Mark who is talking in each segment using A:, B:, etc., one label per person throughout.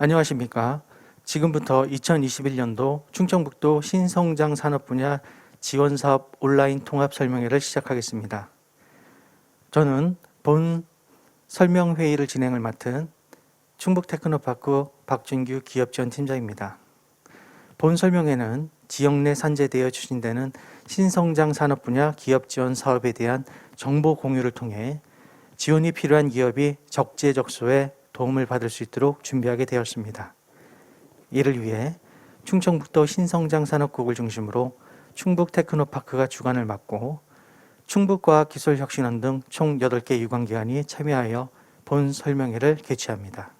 A: 안녕하십니까. 지금부터 2021년도 충청북도 신성장 산업 분야 지원사업 온라인 통합 설명회를 시작하겠습니다. 저는 본 설명회의를 진행을 맡은 충북테크노파크 박준규 기업지원팀장입니다. 본 설명회는 지역 내 산재되어 추진되는 신성장 산업 분야 기업 지원 사업에 대한 정보 공유를 통해 지원이 필요한 기업이 적재적소에 도움을 받을 수 있도록 준비하게 되었습니다. 이를 위해 충청북도 신성장산업국을 중심으로 충북테크노파크가 주관을 맡고 충북과학기술혁신원 등 총 8개 유관기관이 참여하여 본 설명회를 개최합니다.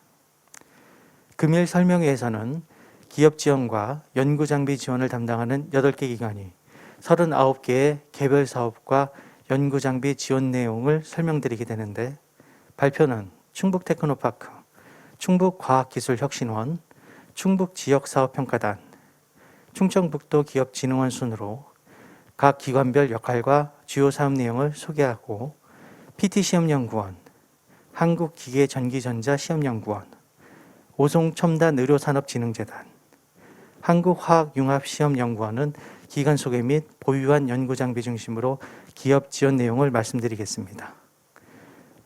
A: 금일 설명회에서는 기업 지원과 연구장비 지원을 담당하는 8개 기관이 39개의 개별 사업과 연구장비 지원 내용을 설명드리게 되는데, 발표는 충북테크노파크, 충북과학기술혁신원, 충북지역사업평가단, 충청북도 기업진흥원 순으로 각 기관별 역할과 주요 사업 내용을 소개하고 PT시험연구원, 한국기계전기전자시험연구원, 오송첨단의료산업진흥재단, 한국화학융합시험연구원은 기관 소개 및 보유한 연구장비 중심으로 기업 지원 내용을 말씀드리겠습니다.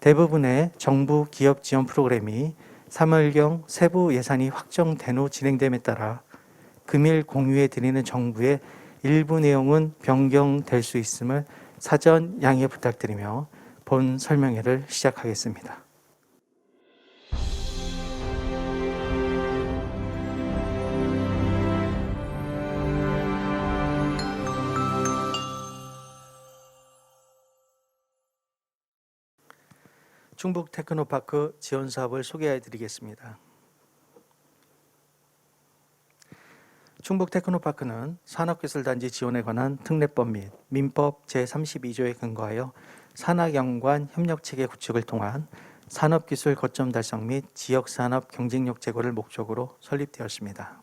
A: 대부분의 정부 기업 지원 프로그램이 3월경 세부 예산이 확정된 후 진행됨에 따라 금일 공유해 드리는 정부의 일부 내용은 변경될 수 있음을 사전 양해 부탁드리며 본 설명회를 시작하겠습니다. 충북테크노파크 지원사업을 소개해 드리겠습니다. 충북테크노파크는 산업기술단지 지원에 관한 특례법 및 민법 제32조에 근거하여 산학연관 협력체계 구축을 통한 산업기술 거점 달성 및 지역산업 경쟁력 제고를 목적으로 설립되었습니다.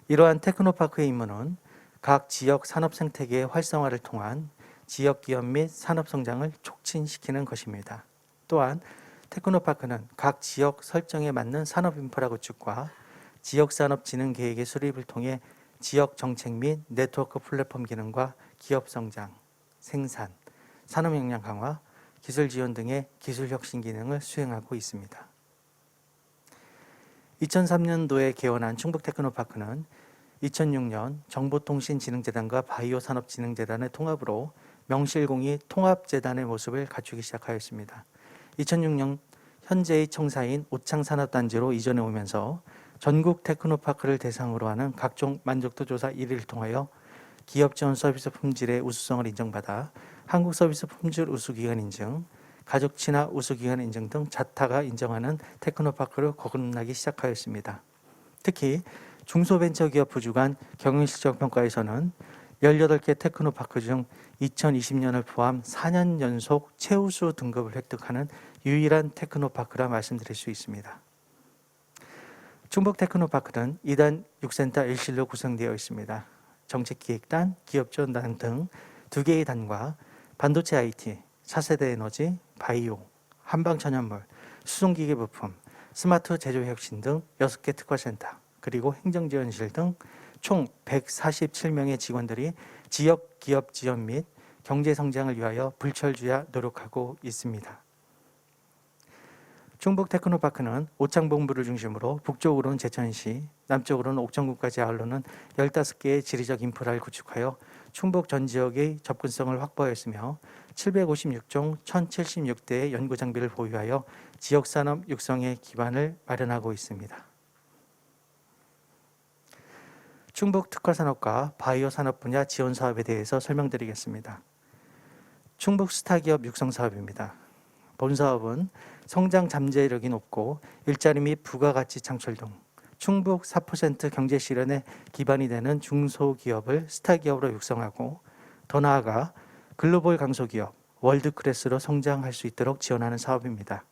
A: 이러한 테크노파크의 임무는 각 지역 산업 생태계의 활성화를 통한 지역 기업 및 산업 성장을 촉진시키는 것입니다. 또한 테크노파크는 각 지역 설정에 맞는 산업 인프라 구축과 지역산업진흥 계획의 수립을 통해 지역 정책 및 네트워크 플랫폼 기능과 기업 성장, 생산, 산업 역량 강화, 기술 지원 등의 기술 혁신 기능을 수행하고 있습니다. 2003년도에 개원한 충북테크노파크는 2006년 정보통신진흥재단과 바이오산업진흥재단의 통합으로 명실공히 통합재단의 모습을 갖추기 시작하였습니다. 2006년 현재의 청사인 오창산업단지로 이전해 오면서 전국 테크노파크를 대상으로 하는 각종 만족도 조사 1위를 통하여 기업 지원 서비스 품질의 우수성을 인정받아 한국 서비스 품질 우수기관 인증, 가족 친화 우수기관 인증 등 자타가 인정하는 테크노파크로 거듭나기 시작하였습니다. 특히 중소벤처기업 부주간 경영실적평가에서는 18개 테크노파크 중 2020년을 포함 4년 연속 최우수 등급을 획득하는 유일한 테크노파크라 말씀드릴 수 있습니다. 충북테크노파크는 2단 6센터 1실로 구성되어 있습니다. 정책기획단, 기업지원단 등 2개의 단과 반도체 IT, 차세대 에너지, 바이오, 한방천연물, 수송기계 부품, 스마트 제조혁신 등 6개 특화센터, 그리고 행정지원실 등 총 147명의 직원들이 지역 기업 지원 및 경제 성장을 위하여 불철주야 노력하고 있습니다. 충북테크노파크는 오창본부를 중심으로 북쪽으로는 제천시, 남쪽으로는 옥천군까지 아울러는 15개의 지리적 인프라를 구축하여 충북 전 지역의 접근성을 확보하였으며 756종 1076대의 연구장비를 보유하여 지역산업 육성의 기반을 마련하고 있습니다. 충북특화산업과 바이오산업 분야 지원 사업에 대해서 설명드리겠습니다. 충북 스타기업 육성 사업입니다. 본 사업은 성장 잠재력이 높고 일자리 및 부가가치 창출 등 충북 4% 경제 실현의 기반이 되는 중소기업을 스타기업으로 육성하고 더 나아가 글로벌 강소기업, 월드클래스로 성장할 수 있도록 지원하는 사업입니다.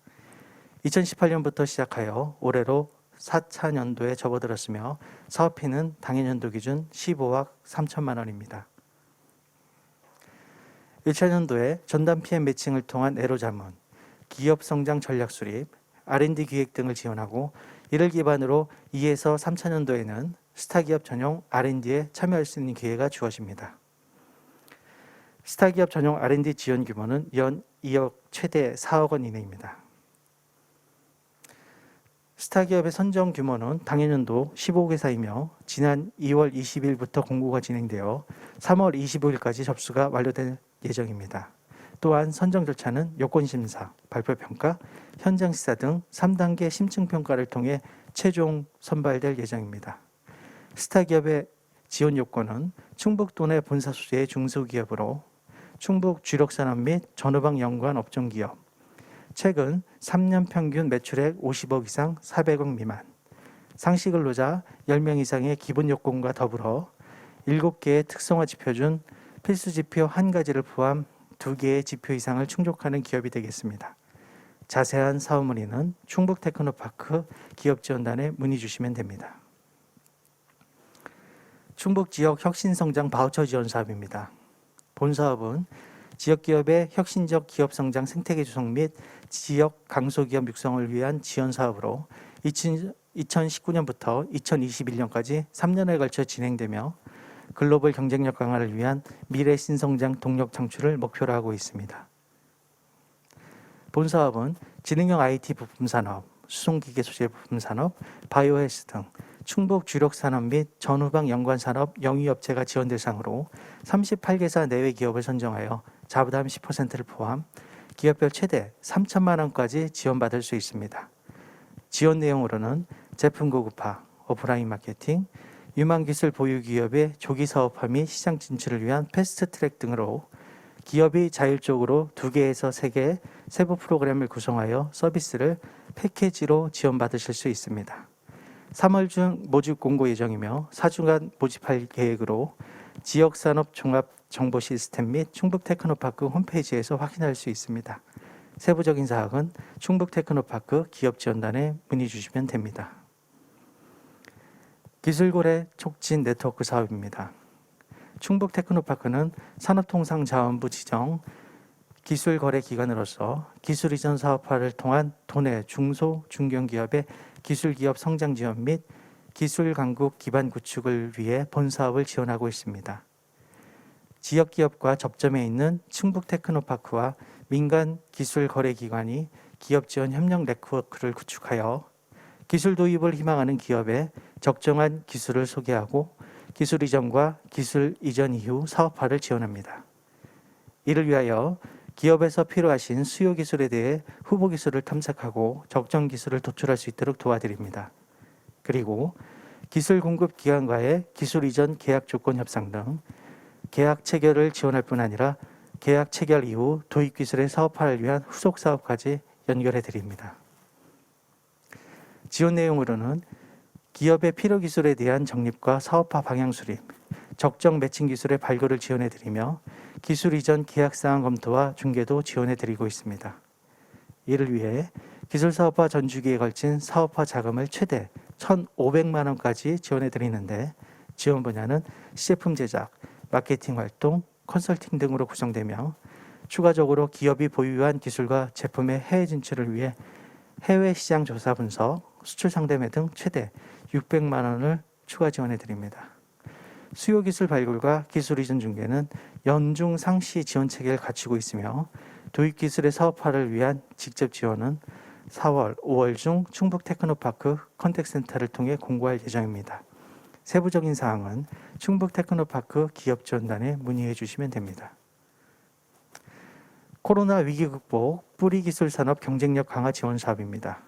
A: 2018년부터 시작하여 올해로 4차년도에 접어들었으며 사업비는 당해년도 기준 15억 3천만 원입니다. 1차년도에 전담 PM 매칭을 통한 애로자문, 기업 성장 전략 수립, R&D 기획 등을 지원하고 이를 기반으로 2에서 3차년도에는 스타기업 전용 R&D에 참여할 수 있는 기회가 주어집니다. 스타기업 전용 R&D 지원 규모는 연 2억 최대 4억 원 이내입니다. 스타기업의 선정 규모는 당해년도 15개사이며 지난 2월 20일부터 공고가 진행되어 3월 25일까지 접수가 완료될 예정입니다. 또한 선정 절차는 요건심사, 발표평가, 현장시사 등 3단계 심층평가를 통해 최종 선발될 예정입니다. 스타기업의 지원 요건은 충북도 내 본사 소재의 중소기업으로 충북 주력산업 및 전후방 연관 업종기업, 최근 3년 평균 매출액 50억 이상 400억 미만, 상시근로자 10명 이상의 기본 요건과 더불어 7개의 특성화 지표 중 필수 지표 1가지를 포함 2개의 지표 이상을 충족하는 기업이 되겠습니다. 자세한 사업 문의는 충북테크노파크 기업지원단에 문의 주시면 됩니다. 충북지역 혁신성장 바우처 지원 사업입니다. 본 사업은 지역기업의 혁신적 기업성장 생태계 조성 및 지역 강소기업 육성을 위한 지원 사업으로 2019년부터 2021년까지 3년에 걸쳐 진행되며 글로벌 경쟁력 강화를 위한 미래 신성장 동력 창출을 목표로 하고 있습니다. 본 사업은 지능형 IT 부품 산업, 수송기계 소재 부품 산업, 바이오 헬스 등 충북 주력 산업 및 전후방 연관 산업 영위업체가 지원 대상으로 38개사 내외 기업을 선정하여 자부담 10%를 포함 기업별 최대 3천만 원까지 지원받을 수 있습니다. 지원 내용으로는 제품 고급화, 오프라인 마케팅, 유망기술 보유 기업의 조기 사업화 및 시장 진출을 위한 패스트 트랙 등으로 기업이 자율적으로 2개에서 3개의 세부 프로그램을 구성하여 서비스를 패키지로 지원받으실 수 있습니다. 3월 중 모집 공고 예정이며 4주간 모집할 계획으로 지역산업 종합 정보 시스템 및 충북테크노파크 홈페이지에서 확인할 수 있습니다. 세부적인 사항은 충북테크노파크 기업지원단에 문의 주시면 됩니다. 기술거래 촉진 네트워크 사업입니다. 충북테크노파크는 산업통상자원부 지정 기술거래기관으로서 기술 이전 사업화를 통한 도내 중소, 중견기업의 기술기업 성장 지원 및 기술강국 기반 구축을 위해 본 사업을 지원하고 있습니다. 지역기업과 접점에 있는 충북테크노파크와 민간 기술거래기관이 기업지원 협력 네트워크를 구축하여 기술 도입을 희망하는 기업에 적정한 기술을 소개하고 기술 이전과 기술 이전 이후 사업화를 지원합니다. 이를 위하여 기업에서 필요하신 수요 기술에 대해 후보 기술을 탐색하고 적정 기술을 도출할 수 있도록 도와드립니다. 그리고 기술 공급 기관과의 기술 이전 계약 조건 협상 등 계약 체결을 지원할 뿐 아니라 계약 체결 이후 도입 기술의 사업화를 위한 후속 사업까지 연결해 드립니다. 지원 내용으로는 기업의 필요 기술에 대한 적립과 사업화 방향 수립, 적정 매칭 기술의 발굴을 지원해 드리며 기술 이전 계약 사항 검토와 중개도 지원해 드리고 있습니다. 이를 위해 기술 사업화 전 주기에 걸친 사업화 자금을 최대 1,500만 원까지 지원해 드리는데 지원 분야는 시제품 제작, 마케팅 활동, 컨설팅 등으로 구성되며 추가적으로 기업이 보유한 기술과 제품의 해외 진출을 위해 해외 시장 조사 분석, 수출 상대매 등 최대 600만 원을 추가 지원해 드립니다. 수요 기술 발굴과 기술 이전 중개는 연중 상시 지원 체계를 갖추고 있으며 도입 기술의 사업화를 위한 직접 지원은 4월, 5월 중 충북테크노파크 컨택센터를 통해 공고할 예정입니다. 세부적인 사항은 충북테크노파크 기업지원단에 문의해 주시면 됩니다. 코로나 위기 극복 뿌리기술 산업 경쟁력 강화 지원 사업입니다.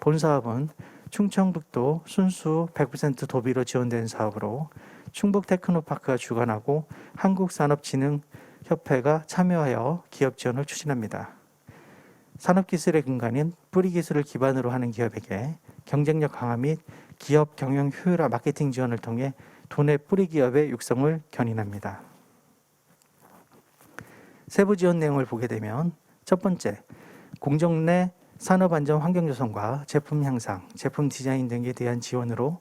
A: 본 사업은 충청북도 순수 100% 도비로 지원된 사업으로 충북테크노파크가 주관하고 한국산업진흥협회가 참여하여 기업 지원을 추진합니다. 산업기술의 근간인 뿌리기술을 기반으로 하는 기업에게 경쟁력 강화 및 기업 경영 효율화 마케팅 지원을 통해 도내 뿌리기업의 육성을 견인합니다. 세부 지원 내용을 보게 되면 첫 번째, 공정 내 산업안전 환경 조성과 제품 향상, 제품 디자인 등에 대한 지원으로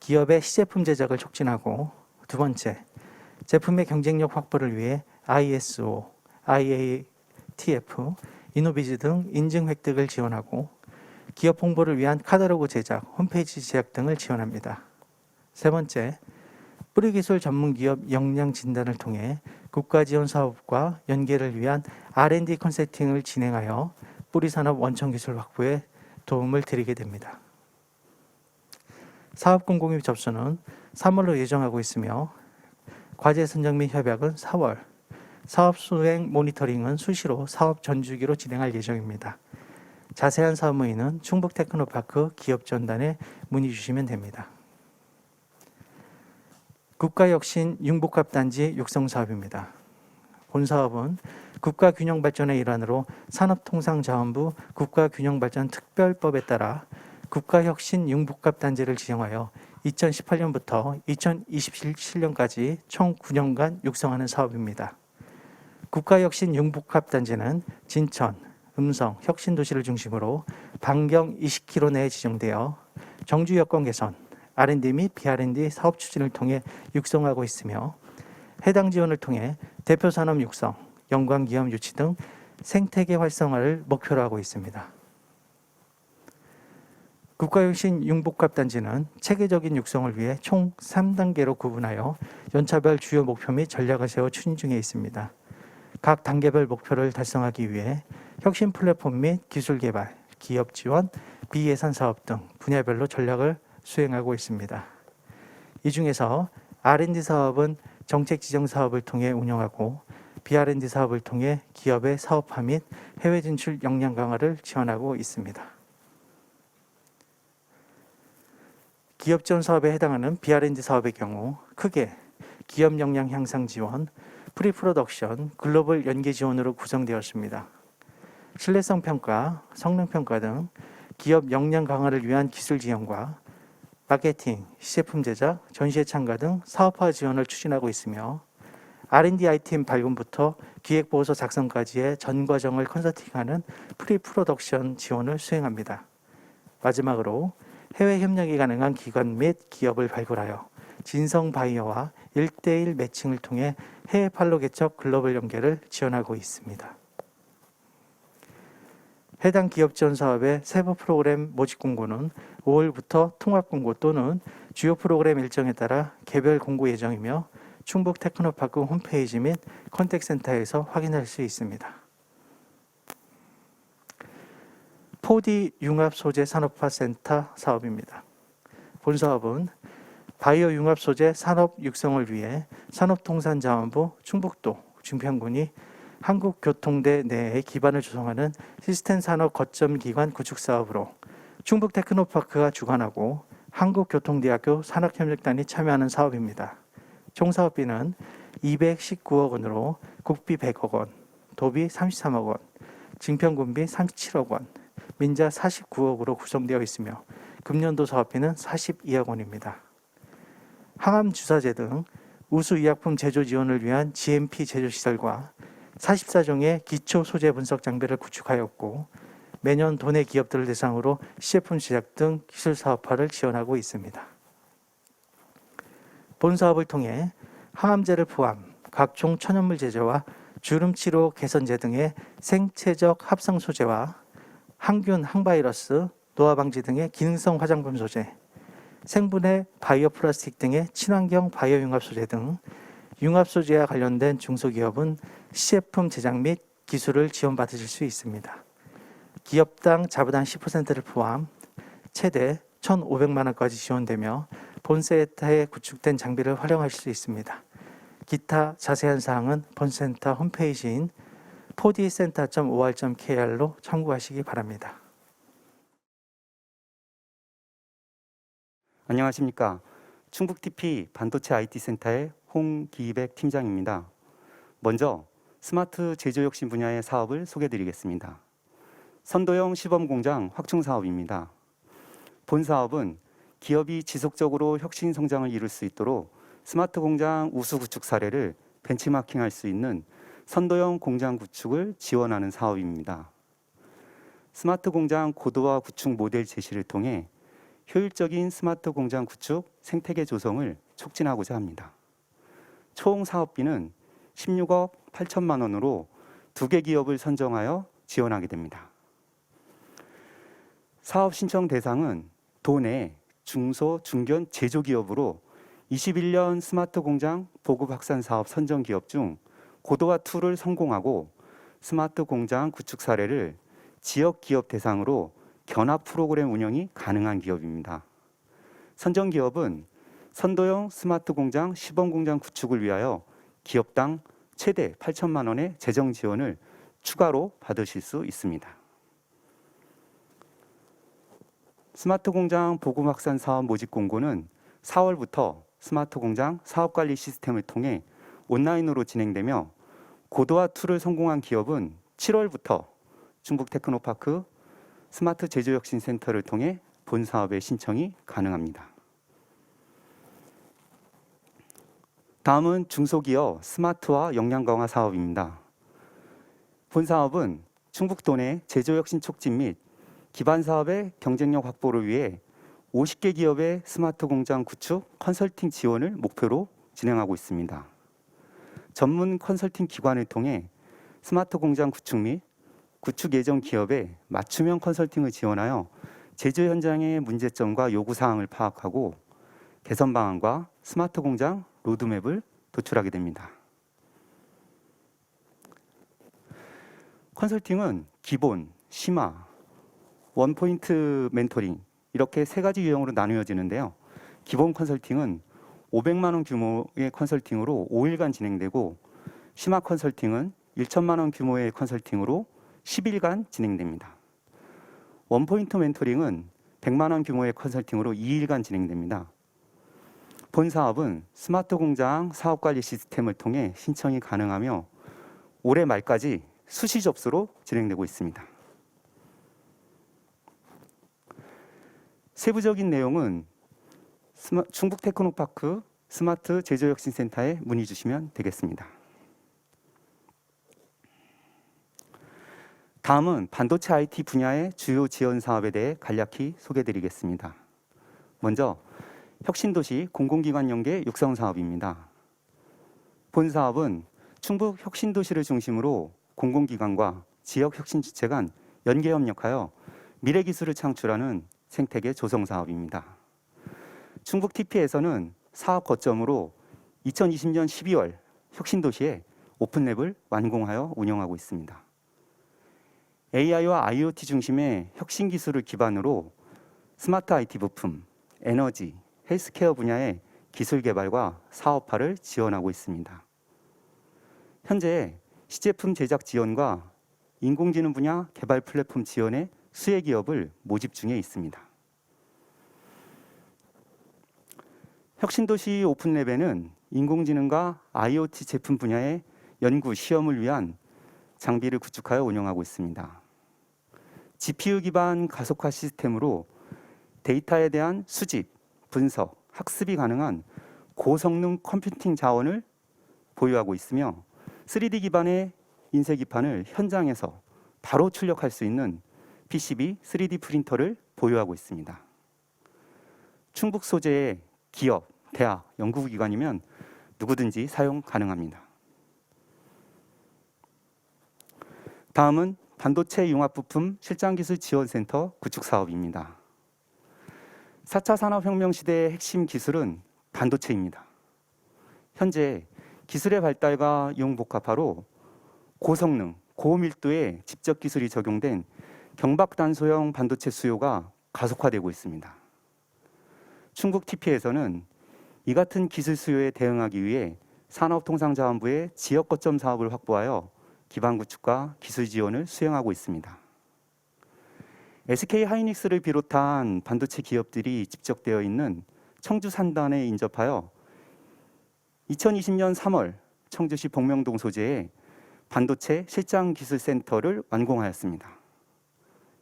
A: 기업의 시제품 제작을 촉진하고 두 번째, 제품의 경쟁력 확보를 위해 ISO, IATF, 이노비즈 등 인증 획득을 지원하고 기업 홍보를 위한 카탈로그 제작, 홈페이지 제작 등을 지원합니다. 세 번째, 뿌리기술 전문기업 역량 진단을 통해 국가지원 사업과 연계를 위한 R&D 컨설팅을 진행하여 뿌리산업 원천기술 확보에 도움을 드리게 됩니다. 사업 공고비 접수는 3월로 예정하고 있으며 과제 선정 및 협약은 4월, 사업 수행 모니터링은 수시로 사업 전주기로 진행할 예정입니다. 자세한 사업 문의는 충북테크노파크 기업전단에 문의 주시면 됩니다. 국가혁신 융복합단지 육성사업입니다. 본 사업은 국가균형발전의 일환으로 산업통상자원부 국가균형발전특별법에 따라 국가혁신 융복합단지를 지정하여 2018년부터 2027년까지 총 9년간 육성하는 사업입니다. 국가혁신 융복합단지는 진천, 음성, 혁신도시를 중심으로 반경 20km 내에 지정되어 정주 여건 개선, R&D 및 B&R&D 사업 추진을 통해 육성하고 있으며 해당 지원을 통해 대표 산업 육성, 연관 기업 유치 등 생태계 활성화를 목표로 하고 있습니다. 국가혁신 융복합단지는 체계적인 육성을 위해 총 3단계로 구분하여 연차별 주요 목표 및 전략을 세워 추진 중에 있습니다. 각 단계별 목표를 달성하기 위해 혁신 플랫폼 및 기술 개발, 기업 지원, 비예산 사업 등 분야별로 전략을 수행하고 있습니다. 이 중에서 R&D 사업은 정책 지정 사업을 통해 운영하고 B&R&D 사업을 통해 기업의 사업화 및 해외 진출 역량 강화를 지원하고 있습니다. 기업 지원 사업에 해당하는 B&R&D 사업의 경우 크게 기업 역량 향상 지원, 프리프로덕션, 글로벌 연계 지원으로 구성되었습니다. 신뢰성 평가, 성능 평가 등 기업 역량 강화를 위한 기술 지원과 마케팅, 시제품 제작, 전시회 참가 등 사업화 지원을 추진하고 있으며 R&D 아이템 발굴부터 기획보고서 작성까지의 전 과정을 컨설팅하는 프리프로덕션 지원을 수행합니다. 마지막으로 해외 협력이 가능한 기관 및 기업을 발굴하여 진성바이오와 1:1 매칭을 통해 해외 판로 개척 글로벌 연계를 지원하고 있습니다. 해당 기업 지원 사업의 세부 프로그램 모집 공고는 5월부터 통합 공고 또는 주요 프로그램 일정에 따라 개별 공고 예정이며 충북 테크노파크 홈페이지 및 컨택센터에서 확인할 수 있습니다. 4D 융합 소재 산업화 센터 사업입니다. 본 사업은 바이오 융합 소재 산업 육성을 위해 산업통상자원부 충북도 중평군이 한국교통대 내에 기반을 조성하는 시스템 산업 거점 기관 구축 사업으로 충북 테크노파크가 주관하고 한국교통대학교 산학협력단이 참여하는 사업입니다. 총 사업비는 219억 원으로 국비 100억 원, 도비 33억 원, 증평군비 37억 원, 민자 49억으로 구성되어 있으며 금년도 사업비는 42억 원입니다. 항암 주사제 등 우수 의약품 제조 지원을 위한 GMP 제조시설과 44종의 기초 소재 분석 장비를 구축하였고 매년 도내 기업들을 대상으로 시제품 제작 등 기술 사업화를 지원하고 있습니다. 본 사업을 통해 항암제를 포함 각종 천연물 제조와 주름치료 개선제 등의 생체적 합성 소재와 항균, 항바이러스, 노화 방지 등의 기능성 화장품 소재, 생분해 바이오 플라스틱 등의 친환경 바이오 융합 소재 등 융합 소재와 관련된 중소기업은 시제품 제작 및 기술을 지원받으실 수 있습니다. 기업당 자부담 10%를 포함 최대 1,500만 원까지 지원되며 본센터에 구축된 장비를 활용하실 수 있습니다. 기타 자세한 사항은 본센터 홈페이지인 4dcenter.or.kr로 참고하시기 바랍니다.
B: 안녕하십니까. 충북TP 반도체 IT센터의 홍기백 팀장입니다. 먼저 스마트 제조혁신 분야의 사업을 소개드리겠습니다. 선도형 시범공장 확충 사업입니다. 본 사업은 기업이 지속적으로 혁신 성장을 이룰 수 있도록 스마트 공장 우수 구축 사례를 벤치마킹할 수 있는 선도형 공장 구축을 지원하는 사업입니다. 스마트 공장 고도화 구축 모델 제시를 통해 효율적인 스마트 공장 구축 생태계 조성을 촉진하고자 합니다. 총 사업비는 16억 8천만 원으로 2개 기업을 선정하여 지원하게 됩니다. 사업 신청 대상은 도내 중소, 중견 제조기업으로 21년 스마트 공장 보급 확산 사업 선정 기업 중 고도화 2를 성공하고 스마트 공장 구축 사례를 지역 기업 대상으로 견합 프로그램 운영이 가능한 기업입니다. 선정 기업은 선도형 스마트 공장 시범 공장 구축을 위하여 기업당 최대 8천만 원의 재정 지원을 추가로 받으실 수 있습니다. 스마트 공장 보급 확산 사업 모집 공고는 4월부터 스마트 공장 사업 관리 시스템을 통해 온라인으로 진행되며 고도화 2를 성공한 기업은 7월부터 충북 테크노파크 스마트 제조혁신센터를 통해 본 사업의 신청이 가능합니다. 다음은 중소기업 스마트화 역량 강화 사업입니다. 본 사업은 충북도 내 제조혁신 촉진 및 기반 사업의 경쟁력 확보를 위해 50개 기업의 스마트 공장 구축 컨설팅 지원을 목표로 진행하고 있습니다. 전문 컨설팅 기관을 통해 스마트 공장 구축 및 구축 예정 기업의 맞춤형 컨설팅을 지원하여 제조 현장의 문제점과 요구 사항을 파악하고 개선 방안과 스마트 공장 로드맵을 도출하게 됩니다. 컨설팅은 기본, 심화, 원포인트 멘토링 이렇게 세 가지 유형으로 나누어지는데요. 기본 컨설팅은 500만 원 규모의 컨설팅으로 5일간 진행되고 심화 컨설팅은 1천만 원 규모의 컨설팅으로 10일간 진행됩니다. 원포인트 멘토링은 100만 원 규모의 컨설팅으로 2일간 진행됩니다. 본 사업은 스마트 공장 사업관리 시스템을 통해 신청이 가능하며 올해 말까지 수시 접수로 진행되고 있습니다. 세부적인 내용은 충북 테크노파크 스마트 제조혁신센터에 문의 주시면 되겠습니다. 다음은 반도체 IT 분야의 주요 지원 사업에 대해 간략히 소개드리겠습니다. 먼저 혁신도시 공공기관 연계 육성 사업입니다. 본 사업은 충북 혁신도시를 중심으로 공공기관과 지역혁신주체 간 연계 협력하여 미래기술을 창출하는 생태계 조성 사업입니다. 충북 TP에서는 사업 거점으로 2020년 12월 혁신도시에 오픈랩을 완공하여 운영하고 있습니다. AI와 IoT 중심의 혁신 기술을 기반으로 스마트 IT 부품, 에너지, 헬스케어 분야의 기술 개발과 사업화를 지원하고 있습니다. 현재 시제품 제작 지원과 인공지능 분야 개발 플랫폼 지원의 수혜 기업을 모집 중에 있습니다. 혁신도시 오픈랩에는 인공지능과 IoT 제품 분야의 연구, 시험을 위한 장비를 구축하여 운영하고 있습니다. GPU 기반 가속화 시스템으로 데이터에 대한 수집, 분석, 학습이 가능한 고성능 컴퓨팅 자원을 보유하고 있으며 3D 기반의 인쇄기판을 현장에서 바로 출력할 수 있는 PCB 3D 프린터를 보유하고 있습니다. 충북 소재의 기업, 대학, 연구기관이면 누구든지 사용 가능합니다. 다음은 반도체 융합부품 실장기술지원센터 구축 사업입니다. 4차 산업혁명 시대의 핵심 기술은 반도체입니다. 현재 기술의 발달과 융복합화로 고성능, 고밀도의 집적 기술이 적용된 경박단소형 반도체 수요가 가속화되고 있습니다. 충북 TP에서는 이 같은 기술 수요에 대응하기 위해 산업통상자원부의 지역 거점 사업을 확보하여 기반 구축과 기술 지원을 수행하고 있습니다. SK 하이닉스를 비롯한 반도체 기업들이 집적되어 있는 청주 산단에 인접하여 2020년 3월 청주시 복명동 소재에 반도체 실장기술센터를 완공하였습니다.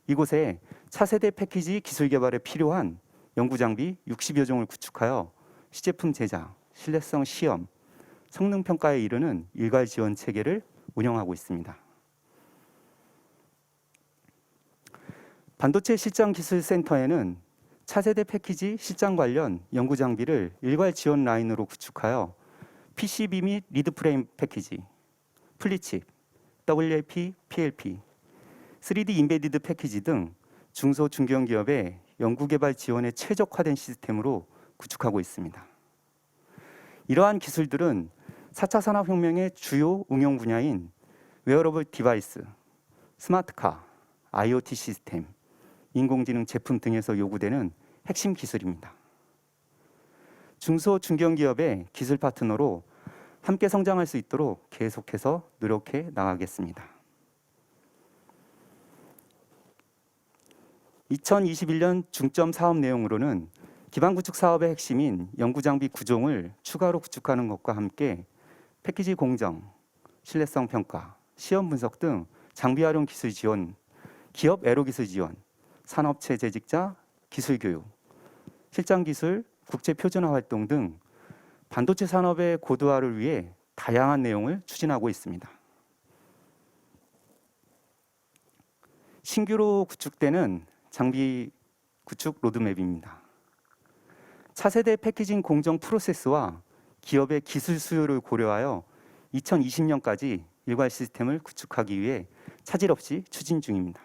B: 이곳에 차세대 패키지 기술 개발에 필요한 연구장비 60여 종을 구축하여 시제품 제작, 신뢰성 시험, 성능 평가에 이르는 일괄 지원 체계를 운영하고 있습니다. 반도체 실장기술센터에는 차세대 패키지 실장 관련 연구 장비를 일괄 지원 라인으로 구축하여 PCB 및 리드 프레임 패키지, 플리칩, WLP, PLP, 3D 인베디드 패키지 등 중소 중견기업의 연구개발 지원에 최적화된 시스템으로 구축하고 있습니다. 이러한 기술들은 4차 산업혁명의 주요 응용 분야인 웨어러블 디바이스, 스마트카, IoT 시스템, 인공지능 제품 등에서 요구되는 핵심 기술입니다. 중소 중견기업의 기술 파트너로 함께 성장할 수 있도록 계속해서 노력해 나가겠습니다. 2021년 중점 사업 내용으로는 기반 구축 사업의 핵심인 연구장비 구종을 추가로 구축하는 것과 함께 패키지 공정, 신뢰성 평가, 시험 분석 등 장비 활용 기술 지원, 기업 애로 기술 지원, 산업체 재직자 기술 교육, 실장 기술, 국제 표준화 활동 등 반도체 산업의 고도화를 위해 다양한 내용을 추진하고 있습니다. 신규로 구축되는 장비 구축 로드맵입니다. 차세대 패키징 공정 프로세스와 기업의 기술 수요를 고려하여 2020년까지 일괄 시스템을 구축하기 위해 차질 없이 추진 중입니다.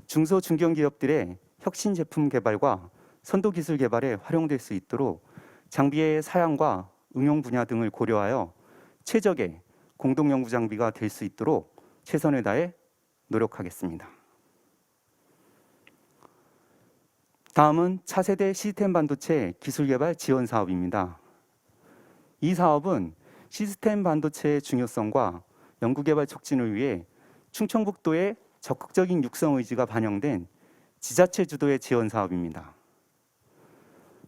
B: 중소 중견기업들의 혁신 제품 개발과 선도 기술 개발에 활용될 수 있도록 장비의 사양과 응용 분야 등을 고려하여 최적의 공동 연구 장비가 될 수 있도록 최선을 다해 노력하겠습니다. 다음은 차세대 시스템 반도체 기술 개발 지원 사업입니다. 이 사업은 시스템 반도체의 중요성과 연구 개발 촉진을 위해 충청북도의 적극적인 육성 의지가 반영된 지자체 주도의 지원 사업입니다.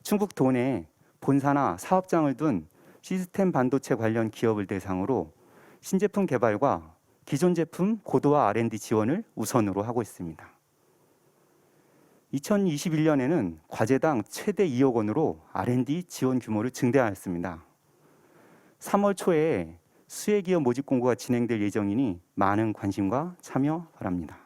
B: 충북도 내 본사나 사업장을 둔 시스템 반도체 관련 기업을 대상으로 신제품 개발과 기존 제품 고도화 R&D 지원을 우선으로 하고 있습니다. 2021년에는 과제당 최대 2억 원으로 R&D 지원 규모를 증대하였습니다. 3월 초에 수혜기업 모집 공고가 진행될 예정이니 많은 관심과 참여 바랍니다.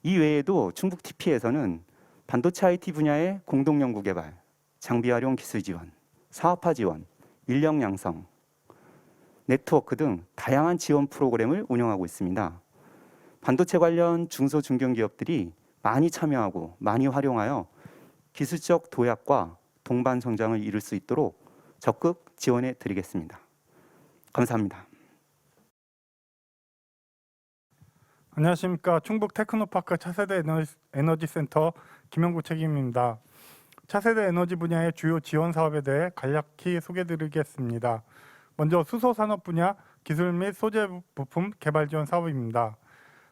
B: 이 외에도 충북 TP에서는 반도체 IT 분야의 공동 연구 개발, 장비 활용 기술 지원, 사업화 지원, 인력 양성, 네트워크 등 다양한 지원 프로그램을 운영하고 있습니다. 반도체 관련 중소 중견기업들이 많이 참여하고 많이 활용하여 기술적 도약과 동반 성장을 이룰 수 있도록 적극 지원해 드리겠습니다. 감사합니다.
C: 안녕하십니까. 충북 테크노파크 차세대 에너지 센터 김영구 책임입니다. 차세대 에너지 분야의 주요 지원 사업에 대해 간략히 소개드리겠습니다. 먼저 수소 산업 분야 기술 및 소재 부품 개발 지원 사업입니다.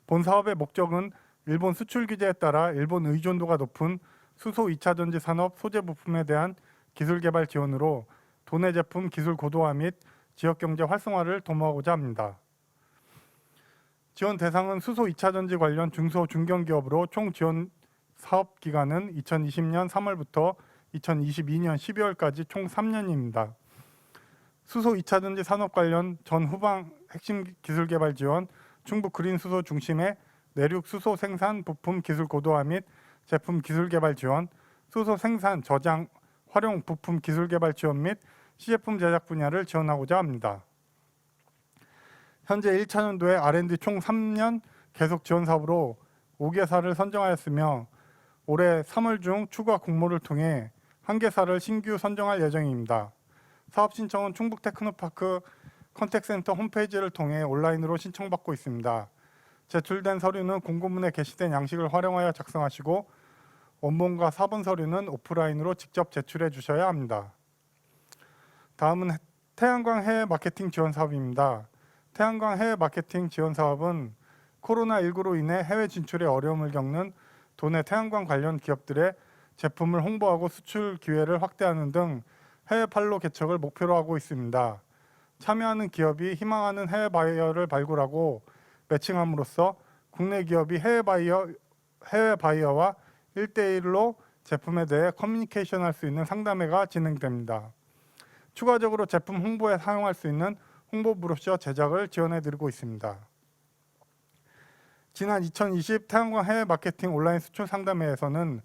C: 본 사업의 목적은 일본 수출 규제에 따라 일본 의존도가 높은 수소 2차 전지 산업 소재 부품에 대한 기술 개발 지원으로 도내 제품 기술 고도화 및 지역 경제 활성화를 도모하고자 합니다. 지원 대상은 수소 2차 전지 관련 중소 중견기업으로 총 지원 사업 기간은 2020년 3월부터 2022년 12월까지 총 3년입니다. 수소 2차 전지 산업 관련 전 후방 핵심 기술 개발 지원, 충북 그린 수소 중심의 내륙 수소 생산 부품 기술 고도화 및 제품 기술 개발 지원, 수소 생산 저장 활용 부품 기술 개발 지원 및 시제품 제작 분야를 지원하고자 합니다. 현재 1차년도에 R&D 총 3년 계속 지원 사업으로 5개사를 선정하였으며 올해 3월 중 추가 공모를 통해 1개사를 신규 선정할 예정입니다. 사업 신청은 충북 테크노파크 컨택센터 홈페이지를 통해 온라인으로 신청받고 있습니다. 제출된 서류는 공고문에 게시된 양식을 활용하여 작성하시고 원본과 사본 서류는 오프라인으로 직접 제출해 주셔야 합니다. 다음은 태양광 해외 마케팅 지원 사업입니다. 태양광 해외 마케팅 지원 사업은 코로나19로 인해 해외 진출에 어려움을 겪는 도내 태양광 관련 기업들의 제품을 홍보하고 수출 기회를 확대하는 등 해외 판로 개척을 목표로 하고 있습니다. 참여하는 기업이 희망하는 해외 바이어를 발굴하고 매칭함으로써 국내 기업이 해외 바이어와 1대1로 제품에 대해 커뮤니케이션 할 수 있는 상담회가 진행됩니다. 추가적으로 제품 홍보에 사용할 수 있는 홍보 브로셔 제작을 지원해 드리고 있습니다. 지난 2020 태양광 해외 마케팅 온라인 수출 상담회에서는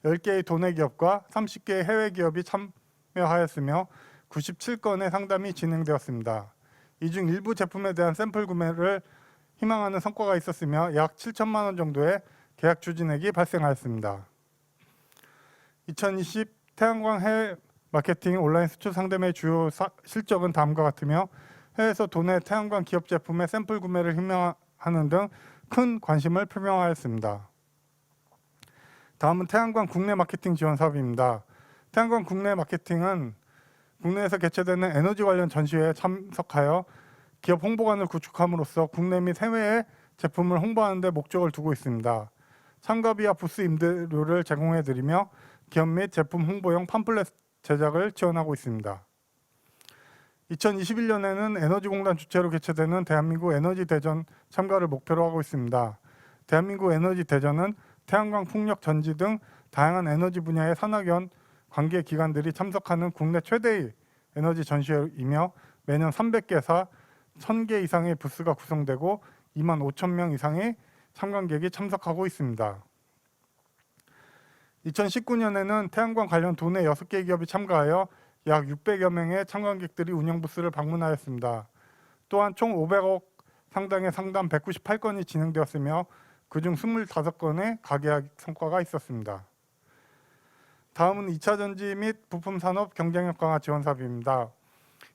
C: 10개의 도내 기업과 30개의 해외 기업이 참여하였으며 97건의 상담이 진행되었습니다. 이 중 일부 제품에 대한 샘플 구매를 희망하는 성과가 있었으며 약 7천만 원 정도의 계약 추진액이 발생하였습니다. 2020 태양광 해외 마케팅 온라인 수출 상담의 주요 실적은 다음과 같으며 해외에서 도내 태양광 기업 제품의 샘플 구매를 희망하는 등 큰 관심을 표명하였습니다. 다음은 태양광 국내 마케팅 지원 사업입니다. 태양광 국내 마케팅은 국내에서 개최되는 에너지 관련 전시회에 참석하여 기업 홍보관을 구축함으로써 국내 및 해외의 제품을 홍보하는 데 목적을 두고 있습니다. 참가비와 부스 임대료를 제공해드리며 기업 및 제품 홍보용 팜플렛 제작을 지원하고 있습니다. 2021년에는 에너지공단 주최로 개최되는 대한민국 에너지 대전 참가를 목표로 하고 있습니다. 대한민국 에너지 대전은 태양광, 풍력, 전지 등 다양한 에너지 분야의 산학연 관계 기관들이 참석하는 국내 최대의 에너지 전시회이며 매년 300개사 1000개 이상의 부스가 구성되고 2만 5천 명 이상의 참관객이 참석하고 있습니다. 2019년에는 태양광 관련 도내 6개 기업이 참가하여 약 600여 명의 참관객들이 운영 부스를 방문하였습니다. 또한 총 500억 상당의 상담 198건이 진행되었으며 그중 25건의 가계약 성과가 있었습니다. 다음은 2차 전지 및 부품 산업 경쟁력 강화 지원 사업입니다.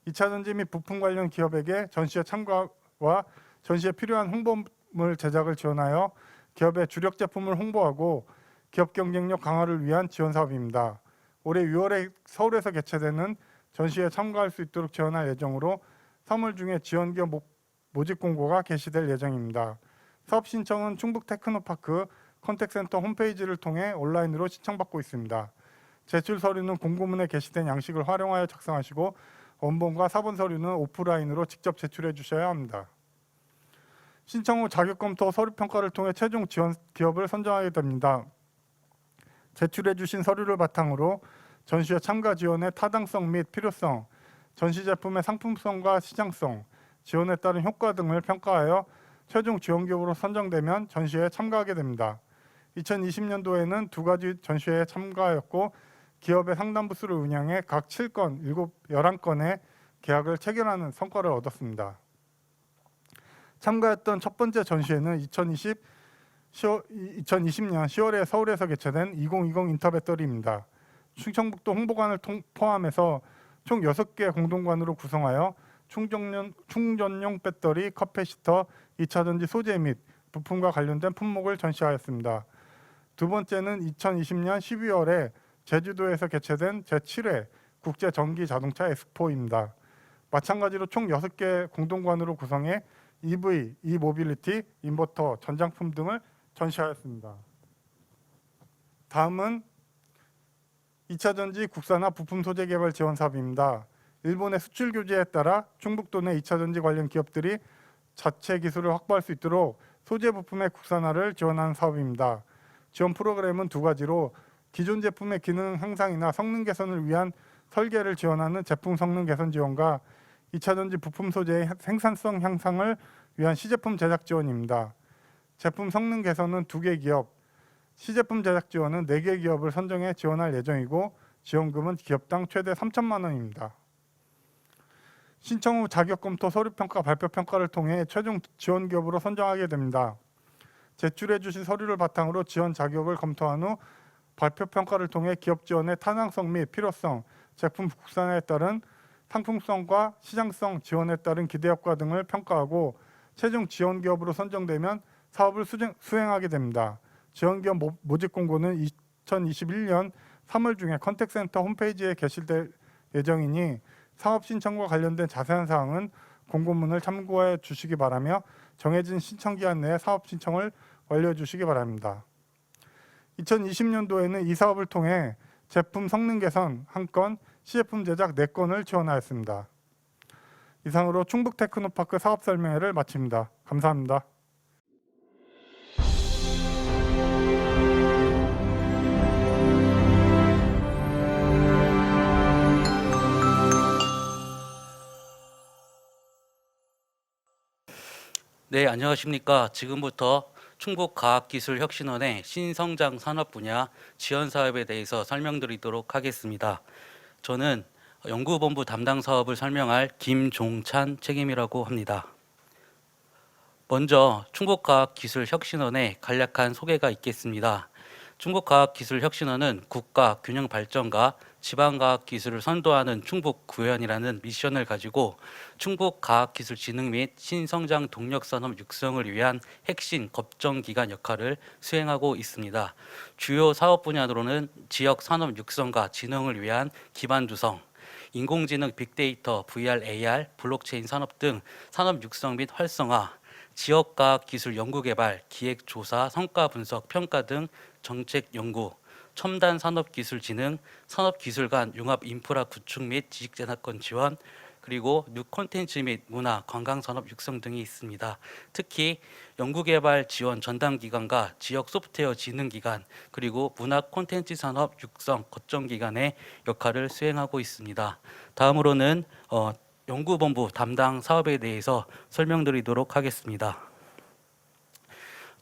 C: 2차 전지 및 부품 관련 기업에게 전시회 참가와 전시에 필요한 홍보물 제작을 지원하여 기업의 주력 제품을 홍보하고 기업 경쟁력 강화를 위한 지원 사업입니다. 올해 6월에 서울에서 개최되는 전시회에 참가할 수 있도록 지원할 예정으로 3월 중에 지원 기업 모집 공고가 게시될 예정입니다. 사업 신청은 충북 테크노파크 컨택센터 홈페이지를 통해 온라인으로 신청받고 있습니다. 제출 서류는 공고문에 게시된 양식을 활용하여 작성하시고 원본과 사본 서류는 오프라인으로 직접 제출해 주셔야 합니다. 신청 후 자격 검토 서류 평가를 통해 최종 지원 기업을 선정하게 됩니다. 제출해 주신 서류를 바탕으로 전시회 참가 지원의 타당성 및 필요성, 전시 제품의 상품성과 시장성, 지원에 따른 효과 등을 평가하여 최종 지원 기업으로 선정되면 전시회에 참가하게 됩니다. 2020년도에는 2가지 전시회에 참가하였고 기업의 상담 부스를 운영해 각 7건, 11건의 계약을 체결하는 성과를 얻었습니다. 참가했던 첫 번째 전시회는 2020년 10월에 서울에서 개최된 2020 인터배터리입니다. 충청북도 홍보관을 포함해서 총 6개 공동관으로 구성하여 충전용 배터리, 커패시터, 2차 전지 소재 및 부품과 관련된 품목을 전시하였습니다. 두 번째는 2020년 12월에 제주도에서 개최된 제7회 국제전기자동차 엑스포입니다. 마찬가지로 총 6개 공동관으로 구성해 EV, e-모빌리티, 인버터, 전장품 등을 전시하였습니다. 다음은 2차 전지 국산화 부품 소재 개발 지원 사업입니다. 일본의 수출 규제에 따라 충북도 내 2차 전지 관련 기업들이 자체 기술을 확보할 수 있도록 소재 부품의 국산화를 지원하는 사업입니다. 지원 프로그램은 2가지로 기존 제품의 기능 향상이나 성능 개선을 위한 설계를 지원하는 제품 성능 개선 지원과 2차 전지 부품 소재의 생산성 향상을 위한 시제품 제작 지원입니다. 제품 성능 개선은 2개 기업, 시제품 제작 지원은 4개 기업을 선정해 지원할 예정이고 지원금은 기업당 최대 3천만 원입니다. 신청 후 자격 검토, 서류 평가, 발표 평가를 통해 최종 지원 기업으로 선정하게 됩니다. 제출해 주신 서류를 바탕으로 지원 자격을 검토한 후 발표 평가를 통해 기업 지원의 타당성 및 필요성, 제품 국산화에 따른 상품성과 시장성, 지원에 따른 기대 효과 등을 평가하고 최종 지원 기업으로 선정되면 사업을 수행하게 됩니다. 지원 기업 모집 공고는 2021년 3월 중에 컨택센터 홈페이지에 게시될 예정이니 사업 신청과 관련된 자세한 사항은 공고문을 참고해 주시기 바라며 정해진 신청 기한 내에 사업 신청을 완료해 주시기 바랍니다. 2020년도에는 이 사업을 통해 제품 성능 개선 1건, 시제품 제작 4건을 지원하였습니다. 이상으로 충북 테크노파크 사업 설명회를 마칩니다. 감사합니다.
D: 네, 안녕하십니까. 지금부터 충북과학기술혁신원의 신성장 산업 분야 지원 사업에 대해서 설명드리도록 하겠습니다. 저는 연구본부 담당 사업을 설명할 김종찬 책임이라고 합니다. 먼저 충북과학기술혁신원의 간략한 소개가 있겠습니다. 충북과학기술혁신원은 국가 균형 발전과 지방과학기술을 선도하는 충북구현이라는 미션을 가지고 충북과학기술진흥 및 신성장 동력산업 육성을 위한 핵심 겁정기관 역할을 수행하고 있습니다. 주요 사업 분야로는 지역 산업 육성과 진흥을 위한 기반 조성, 인공지능, 빅데이터, VR, AR, 블록체인 산업 등 산업 육성 및 활성화, 지역과학 기술 연구개발, 기획조사, 성과 분석, 평가 등 정책 연구, 첨단 산업기술 진흥, 산업기술 간 융합 인프라 구축 및 지식재산권 지원, 그리고 뉴 콘텐츠 및 문화, 관광산업 육성 등이 있습니다. 특히 연구개발 지원 전담기관과 지역 소프트웨어 진흥기관, 그리고 문화 콘텐츠 산업 육성 거점기관의 역할을 수행하고 있습니다. 다음으로는 연구본부 담당 사업에 대해서 설명드리도록 하겠습니다.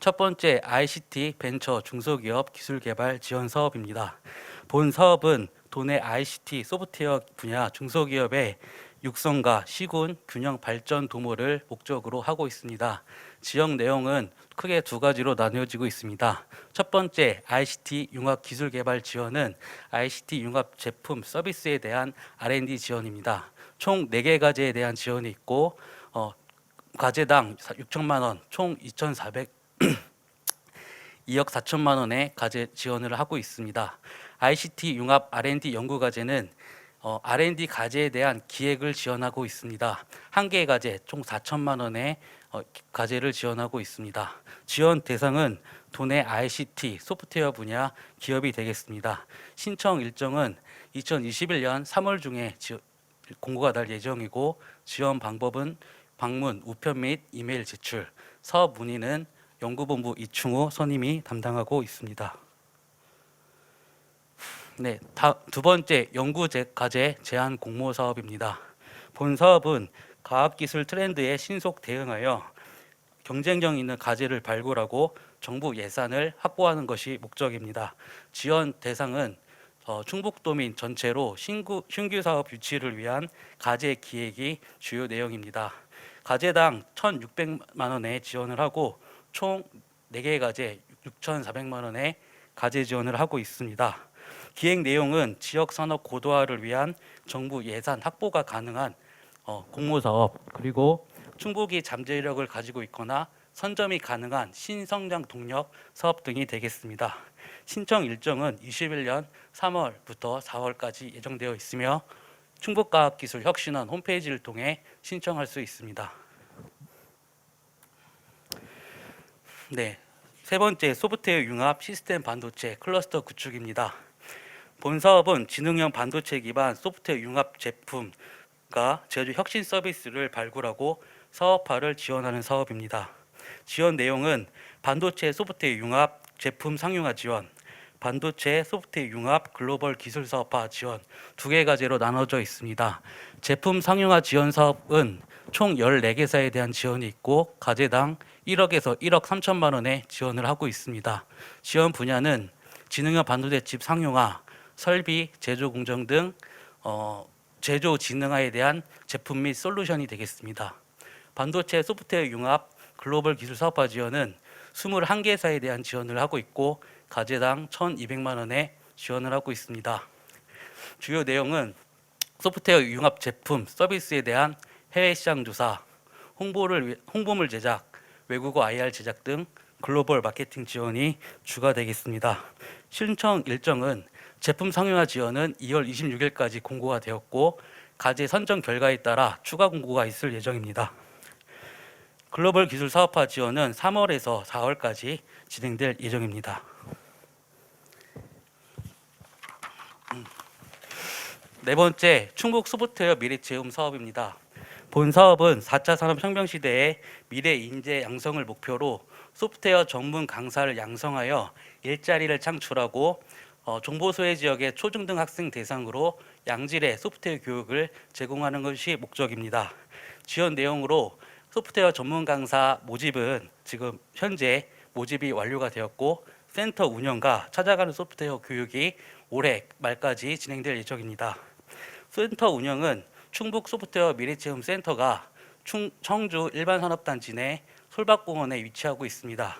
D: 첫 번째, ICT 벤처 중소기업 기술개발 지원 사업입니다. 본 사업은 도내 ICT 소프트웨어 분야 중소기업의 육성과 시군 균형 발전 도모를 목적으로 하고 있습니다. 지역 내용은 크게 두 가지로 나뉘어지고 있습니다. 첫 번째, ICT 융합 기술 개발 지원은 ICT 융합 제품 서비스에 대한 R&D 지원입니다. 총 4개 과제에 대한 지원이 있고 과제당 6천만 원, 총 2,400 2억 4천만 원의 과제 지원을 하고 있습니다. ICT 융합 R&D 연구 과제는 R&D 과제에 대한 기획을 지원하고 있습니다. 한 개의 과제 총 4천만 원의 과제를 지원하고 있습니다. 지원 대상은 도내 ICT 소프트웨어 분야 기업이 되겠습니다. 신청 일정은 2021년 3월 중에 공고가 날 예정이고 지원 방법은 방문, 우편 및 이메일 제출, 사업 문의는 연구본부 이충호 선임이 담당하고 있습니다. 네, 두 번째 연구과제 제안 공모 사업입니다. 본 사업은 과학기술 트렌드에 신속 대응하여 경쟁력 있는 과제를 발굴하고 정부 예산을 확보하는 것이 목적입니다. 지원 대상은 충북도민 전체로 신규 사업 유치를 위한 과제 기획이 주요 내용입니다. 과제당 1,600만 원의 지원을 하고 총 4개의 과제 6,400만 원의 과제 지원을 하고 있습니다. 기획 내용은 지역 산업 고도화를 위한 정부 예산 확보가 가능한 공모사업, 그리고 충북이 잠재력을 가지고 있거나 선점이 가능한 신성장 동력 사업 등이 되겠습니다. 신청 일정은 21년 3월부터 4월까지 예정되어 있으며 충북과학기술혁신원 홈페이지를 통해 신청할 수 있습니다. 네, 세 번째, 소프트웨어 융합 시스템 반도체 클러스터 구축입니다. 본 사업은 지능형 반도체 기반 소프트웨어 융합 제품과 제조 혁신 서비스를 발굴하고 사업화를 지원하는 사업입니다. 지원 내용은 반도체 소프트웨어 융합 제품 상용화 지원, 반도체 소프트웨어 융합 글로벌 기술 사업화 지원 2개 과제로 나눠져 있습니다. 제품 상용화 지원 사업은 총 14개사에 대한 지원이 있고 과제당 1억에서 1억 3천만 원의 지원을 하고 있습니다. 지원 분야는 지능형 반도체 칩 상용화, 설비, 제조 공정 등 제조 진흥화에 대한 제품 및 솔루션이 되겠습니다. 반도체 소프트웨어 융합 글로벌 기술 사업화 지원은 21개사에 대한 지원을 하고 있고 과제당 1,200만 원의 지원을 하고 있습니다. 주요 내용은 소프트웨어 융합 제품 서비스에 대한 해외 시장 조사, 홍보물 제작, 외국어 IR 제작 등 글로벌 마케팅 지원이 주가 되겠습니다. 신청 일정은 제품 상용화 지원은 2월 26일까지 공고가 되었고 과제 선정 결과에 따라 추가 공고가 있을 예정입니다. 글로벌 기술 사업화 지원은 3월에서 4월까지 진행될 예정입니다. 네 번째, 충북 소프트웨어 미래체험 사업입니다. 본 사업은 4차 산업혁명 시대의 미래 인재 양성을 목표로 소프트웨어 전문 강사를 양성하여 일자리를 창출하고 정보소외 지역의 초중등 학생 대상으로 양질의 소프트웨어 교육을 제공하는 것이 목적입니다. 지원 내용으로 소프트웨어 전문 강사 모집은 지금 현재 모집이 완료가 되었고 센터 운영과 찾아가는 소프트웨어 교육이 올해 말까지 진행될 예정입니다. 센터 운영은 충북 소프트웨어 미래체험 센터가 청주 일반산업단지 내 솔밭공원에 위치하고 있습니다.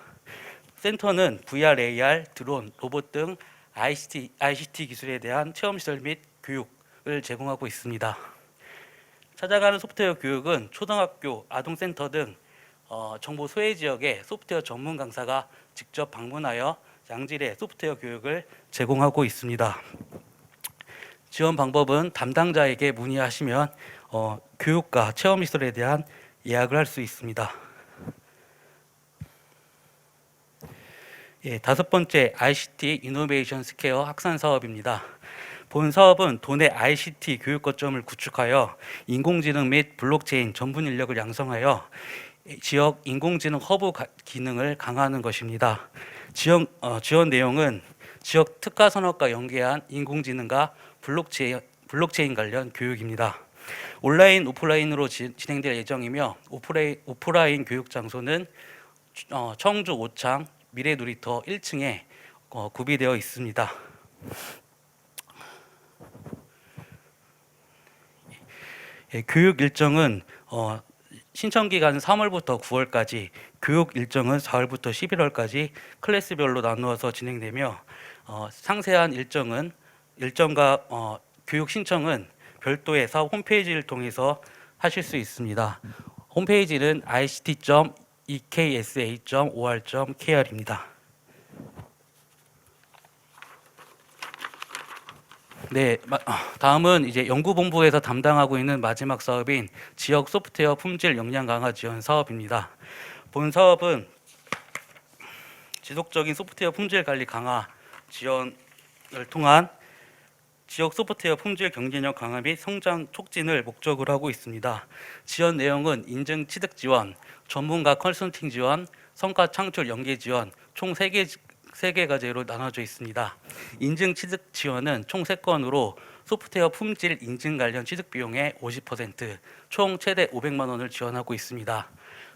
D: 센터는 VR, AR, 드론, 로봇 등 ICT 기술에 대한 체험시설 및 교육을 제공하고 있습니다. 찾아가는 소프트웨어 교육은 초등학교, 아동센터 등 정보 소외 지역의 소프트웨어 전문 강사가 직접 방문하여 양질의 소프트웨어 교육을 제공하고 있습니다. 지원 방법은 담당자에게 문의하시면 교육과 체험시설에 대한 예약을 할 수 있습니다. 다섯 번째, ICT 이노베이션 스퀘어 확산 사업입니다. 본 사업은 도내 ICT 교육 거점을 구축하여 인공지능 및 블록체인 전문 인력을 양성하여 지역 인공지능 허브 기능을 강화하는 것입니다. 지원 내용은 지역 특화 산업과 연계한 인공지능과 블록체인 관련 교육입니다. 온라인, 오프라인으로 진행될 예정이며 오프라인 교육 장소는 청주 오창 미래놀이터 1층에 구비되어 있습니다. 교육 일정은 신청 기간은 3월부터 9월까지, 교육 일정은 4월부터 11월까지 클래스별로 나누어서 진행되며 상세한 일정과 교육 신청은 별도의 사업 홈페이지를 통해서 하실 수 있습니다. 홈페이지는 ict.eksa.or.kr입니다. 네, 다음은 이제 연구본부에서 담당하고 있는 마지막 사업인 지역 소프트웨어 품질 역량 강화 지원 사업입니다. 본 사업은 지속적인 소프트웨어 품질 관리 강화 지원을 통한 지역 소프트웨어 품질 경쟁력 강화 및 성장 촉진을 목적으로 하고 있습니다. 지원 내용은 인증 취득 지원, 전문가 컨설팅 지원, 성과 창출 연계 지원 총 3개 과제로 나눠져 있습니다. 인증 취득 지원은 총 3건으로 소프트웨어 품질 인증 관련 취득 비용의 50%, 총 최대 500만 원을 지원하고 있습니다.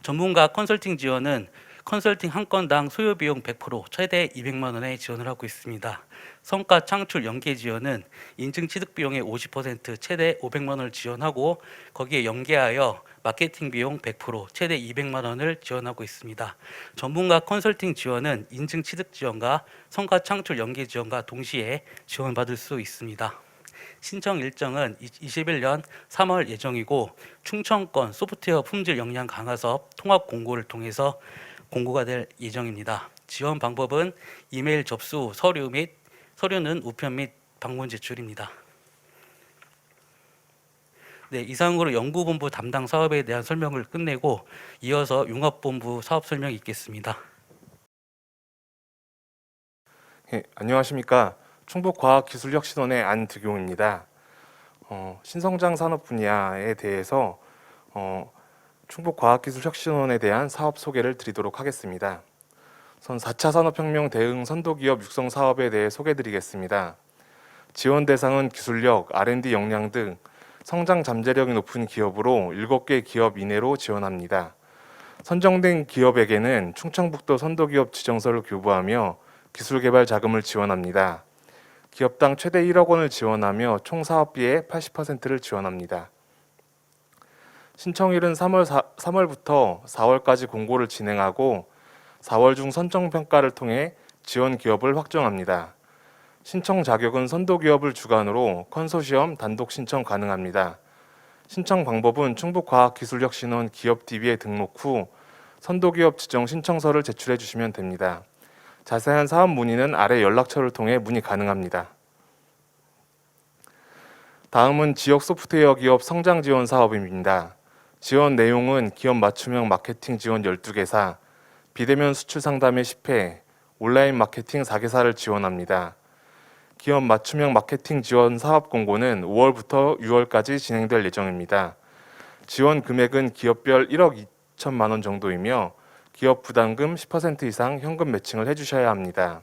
D: 전문가 컨설팅 지원은 컨설팅 한 건당 소요 비용 100%, 최대 200만 원의 지원을 하고 있습니다. 성과 창출 연계 지원은 인증 취득 비용의 50%, 최대 500만 원을 지원하고 거기에 연계하여 마케팅 비용 100%, 최대 200만 원을 지원하고 있습니다. 전문가 컨설팅 지원은 인증 취득 지원과 성과 창출 연계 지원과 동시에 지원받을 수 있습니다. 신청 일정은 21년 3월 예정이고 충청권 소프트웨어 품질 역량 강화 사업 통합 공고를 통해서 공고가 될 예정입니다. 지원 방법은 이메일 접수 후 서류는 우편 및 방문 제출입니다. 네, 이상으로 연구본부 담당 사업에 대한 설명을 끝내고 이어서 융합본부 사업 설명이 있겠습니다.
E: 안녕하십니까. 충북과학기술혁신원의 안득용입니다. 신성장 산업 분야에 대해서 충북과학기술혁신원에 대한 사업 소개를 드리도록 하겠습니다. 선 4차 산업혁명 대응 선도기업 육성 사업에 대해 소개드리겠습니다. 지원 대상은 기술력, R&D 역량 등 성장 잠재력이 높은 기업으로 7개 기업 이내로 지원합니다. 선정된 기업에게는 충청북도 선도기업 지정서를 교부하며 기술개발 자금을 지원합니다. 기업당 최대 1억 원을 지원하며 총 사업비의 80%를 지원합니다. 신청일은 3월부터 4월까지 공고를 진행하고 4월 중 선정평가를 통해 지원 기업을 확정합니다. 신청 자격은 선도기업을 주관으로 컨소시엄 단독 신청 가능합니다. 신청 방법은 충북과학기술혁신원 기업 DB에 등록 후 선도기업 지정 신청서를 제출해 주시면 됩니다. 자세한 사업 문의는 아래 연락처를 통해 문의 가능합니다. 다음은 지역 소프트웨어 기업 성장 지원 사업입니다. 지원 내용은 기업 맞춤형 마케팅 지원 12개사, 비대면 수출 상담회 10회, 온라인 마케팅 4개사를 지원합니다. 기업 맞춤형 마케팅 지원 사업 공고는 5월부터 6월까지 진행될 예정입니다. 지원 금액은 기업별 1억 2천만 원 정도이며 기업 부담금 10% 이상 현금 매칭을 해주셔야 합니다.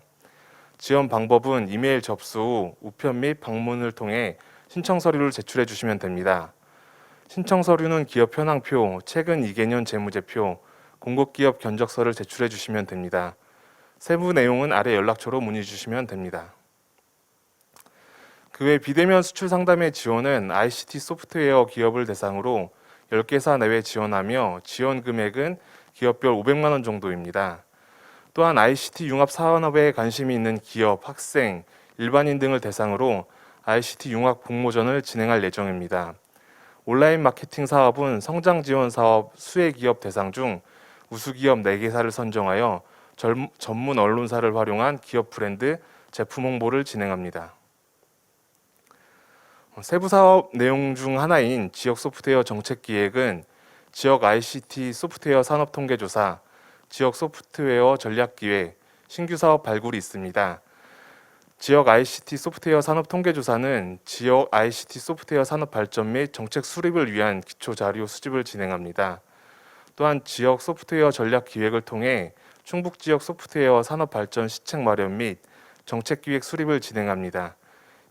E: 지원 방법은 이메일 접수 후 우편 및 방문을 통해 신청 서류를 제출해 주시면 됩니다. 신청 서류는 기업 현황표, 최근 2개년 재무제표, 공급기업 견적서를 제출해 주시면 됩니다. 세부 내용은 아래 연락처로 문의 주시면 됩니다. 그 외 비대면 수출 상담의 지원은 ICT 소프트웨어 기업을 대상으로 10개사 내외 지원하며 지원 금액은 기업별 500만 원 정도입니다. 또한 ICT 융합 산업에 관심이 있는 기업, 학생, 일반인 등을 대상으로 ICT 융합 공모전을 진행할 예정입니다. 온라인 마케팅 사업은 성장 지원 사업 수혜 기업 대상 중 우수 기업 4개사를 선정하여 전문 언론사를 활용한 기업 브랜드 제품 홍보를 진행합니다. 세부 사업 내용 중 하나인 지역 소프트웨어 정책 기획은 지역 ICT 소프트웨어 산업 통계조사, 지역 소프트웨어 전략 기획, 신규 사업 발굴이 있습니다. 지역 ICT 소프트웨어 산업 통계조사는 지역 ICT 소프트웨어 산업 발전 및 정책 수립을 위한 기초 자료 수집을 진행합니다. 또한 지역 소프트웨어 전략 기획을 통해 충북 지역 소프트웨어 산업 발전 시책 마련 및 정책 기획 수립을 진행합니다.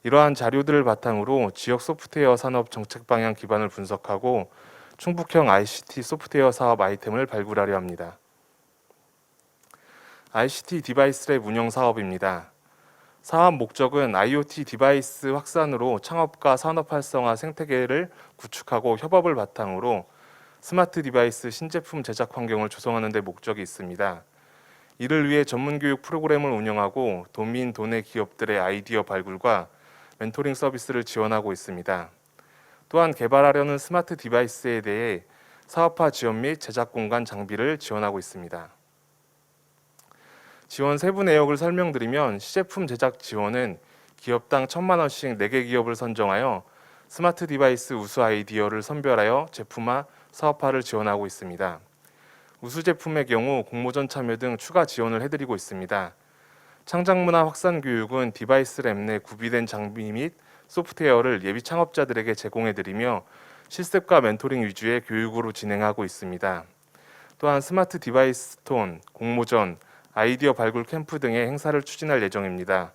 E: 이러한 자료들을 바탕으로 지역 소프트웨어 산업 정책 방향 기반을 분석하고 충북형 ICT 소프트웨어 사업 아이템을 발굴하려 합니다. ICT 디바이스 랩 운영 사업입니다. 사업 목적은 IoT 디바이스 확산으로 창업과 산업 활성화 생태계를 구축하고 협업을 바탕으로 스마트 디바이스 신제품 제작 환경을 조성하는 데 목적이 있습니다. 이를 위해 전문 교육 프로그램을 운영하고 도민, 도내 기업들의 아이디어 발굴과 멘토링 서비스를 지원하고 있습니다. 또한 개발하려는 스마트 디바이스에 대해 사업화 지원 및 제작 공간 장비를 지원하고 있습니다. 지원 세부 내역을 설명드리면 시제품 제작 지원은 기업당 1,000만 원씩 4개 기업을 선정하여 스마트 디바이스 우수 아이디어를 선별하여 제품화, 사업화를 지원하고 있습니다. 우수 제품의 경우 공모전 참여 등 추가 지원을 해드리고 있습니다. 창작문화 확산 교육은 디바이스 랩 내 구비된 장비 및 소프트웨어를 예비 창업자들에게 제공해드리며 실습과 멘토링 위주의 교육으로 진행하고 있습니다. 또한 스마트 디바이스 톤, 공모전, 아이디어 발굴 캠프 등의 행사를 추진할 예정입니다.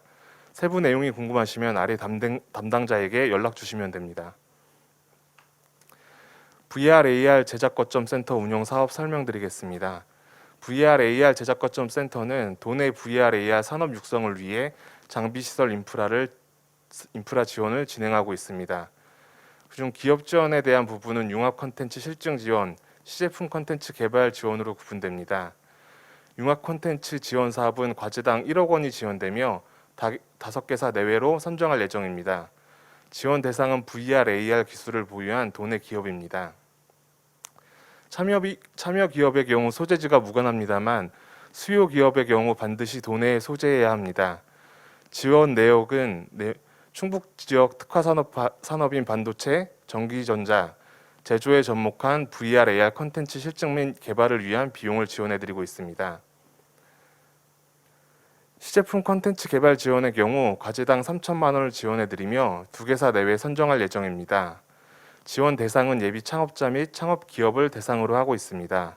E: 세부 내용이 궁금하시면 아래 담당자에게 연락 주시면 됩니다. VR, AR 제작 거점 센터 운영 사업 설명드리겠습니다. VR, AR 제작 거점 센터는 도내 VR, AR 산업 육성을 위해 장비 시설 인프라 지원을 진행하고 있습니다. 그중 기업 지원에 대한 부분은 융합 콘텐츠 실증 지원, 시제품 콘텐츠 개발 지원으로 구분됩니다. 융합 콘텐츠 지원 사업은 과제당 1억 원이 지원되며 5개사 내외로 선정할 예정입니다. 지원 대상은 VR, AR 기술을 보유한 도내 기업입니다. 참여 기업의 경우 소재지가 무관합니다만 수요 기업의 경우 반드시 도내에 소재해야 합니다. 지원 내역은 충북 지역 특화 산업인 반도체, 전기전자, 제조에 접목한 VR, AR 콘텐츠 실증 및 개발을 위한 비용을 지원해드리고 있습니다. 시제품 콘텐츠 개발 지원의 경우 과제당 3,000만 원을 지원해드리며 2개사 내외 선정할 예정입니다. 지원 대상은 예비 창업자 및 창업 기업을 대상으로 하고 있습니다.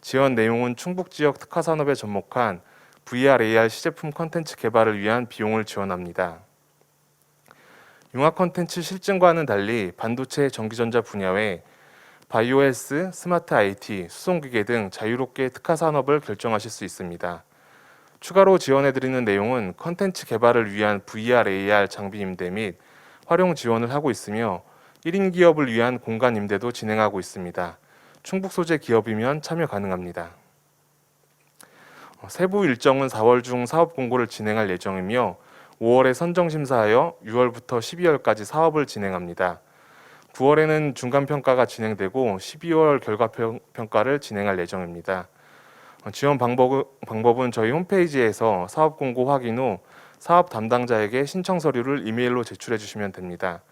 E: 지원 내용은 충북 지역 특화 산업에 접목한 VR, AR 시제품 콘텐츠 개발을 위한 비용을 지원합니다. 융합 콘텐츠 실증과는 달리 반도체, 전기전자 분야 외 바이오 헬스, 스마트 IT, 수송기계 등 자유롭게 특화 산업을 결정하실 수 있습니다. 추가로 지원해드리는 내용은 콘텐츠 개발을 위한 VR, AR 장비 임대 및 활용 지원을 하고 있으며 1인 기업을 위한 공간 임대도 진행하고 있습니다. 충북 소재 기업이면 참여 가능합니다. 세부 일정은 4월 중 사업 공고를 진행할 예정이며 5월에 선정 심사하여 6월부터 12월까지 사업을 진행합니다. 9월에는 중간 평가가 진행되고 12월 결과 평가를 진행할 예정입니다. 지원 방법은 저희 홈페이지에서 사업 공고 확인 후 사업 담당자에게 신청 서류를 이메일로 제출해 주시면 됩니다.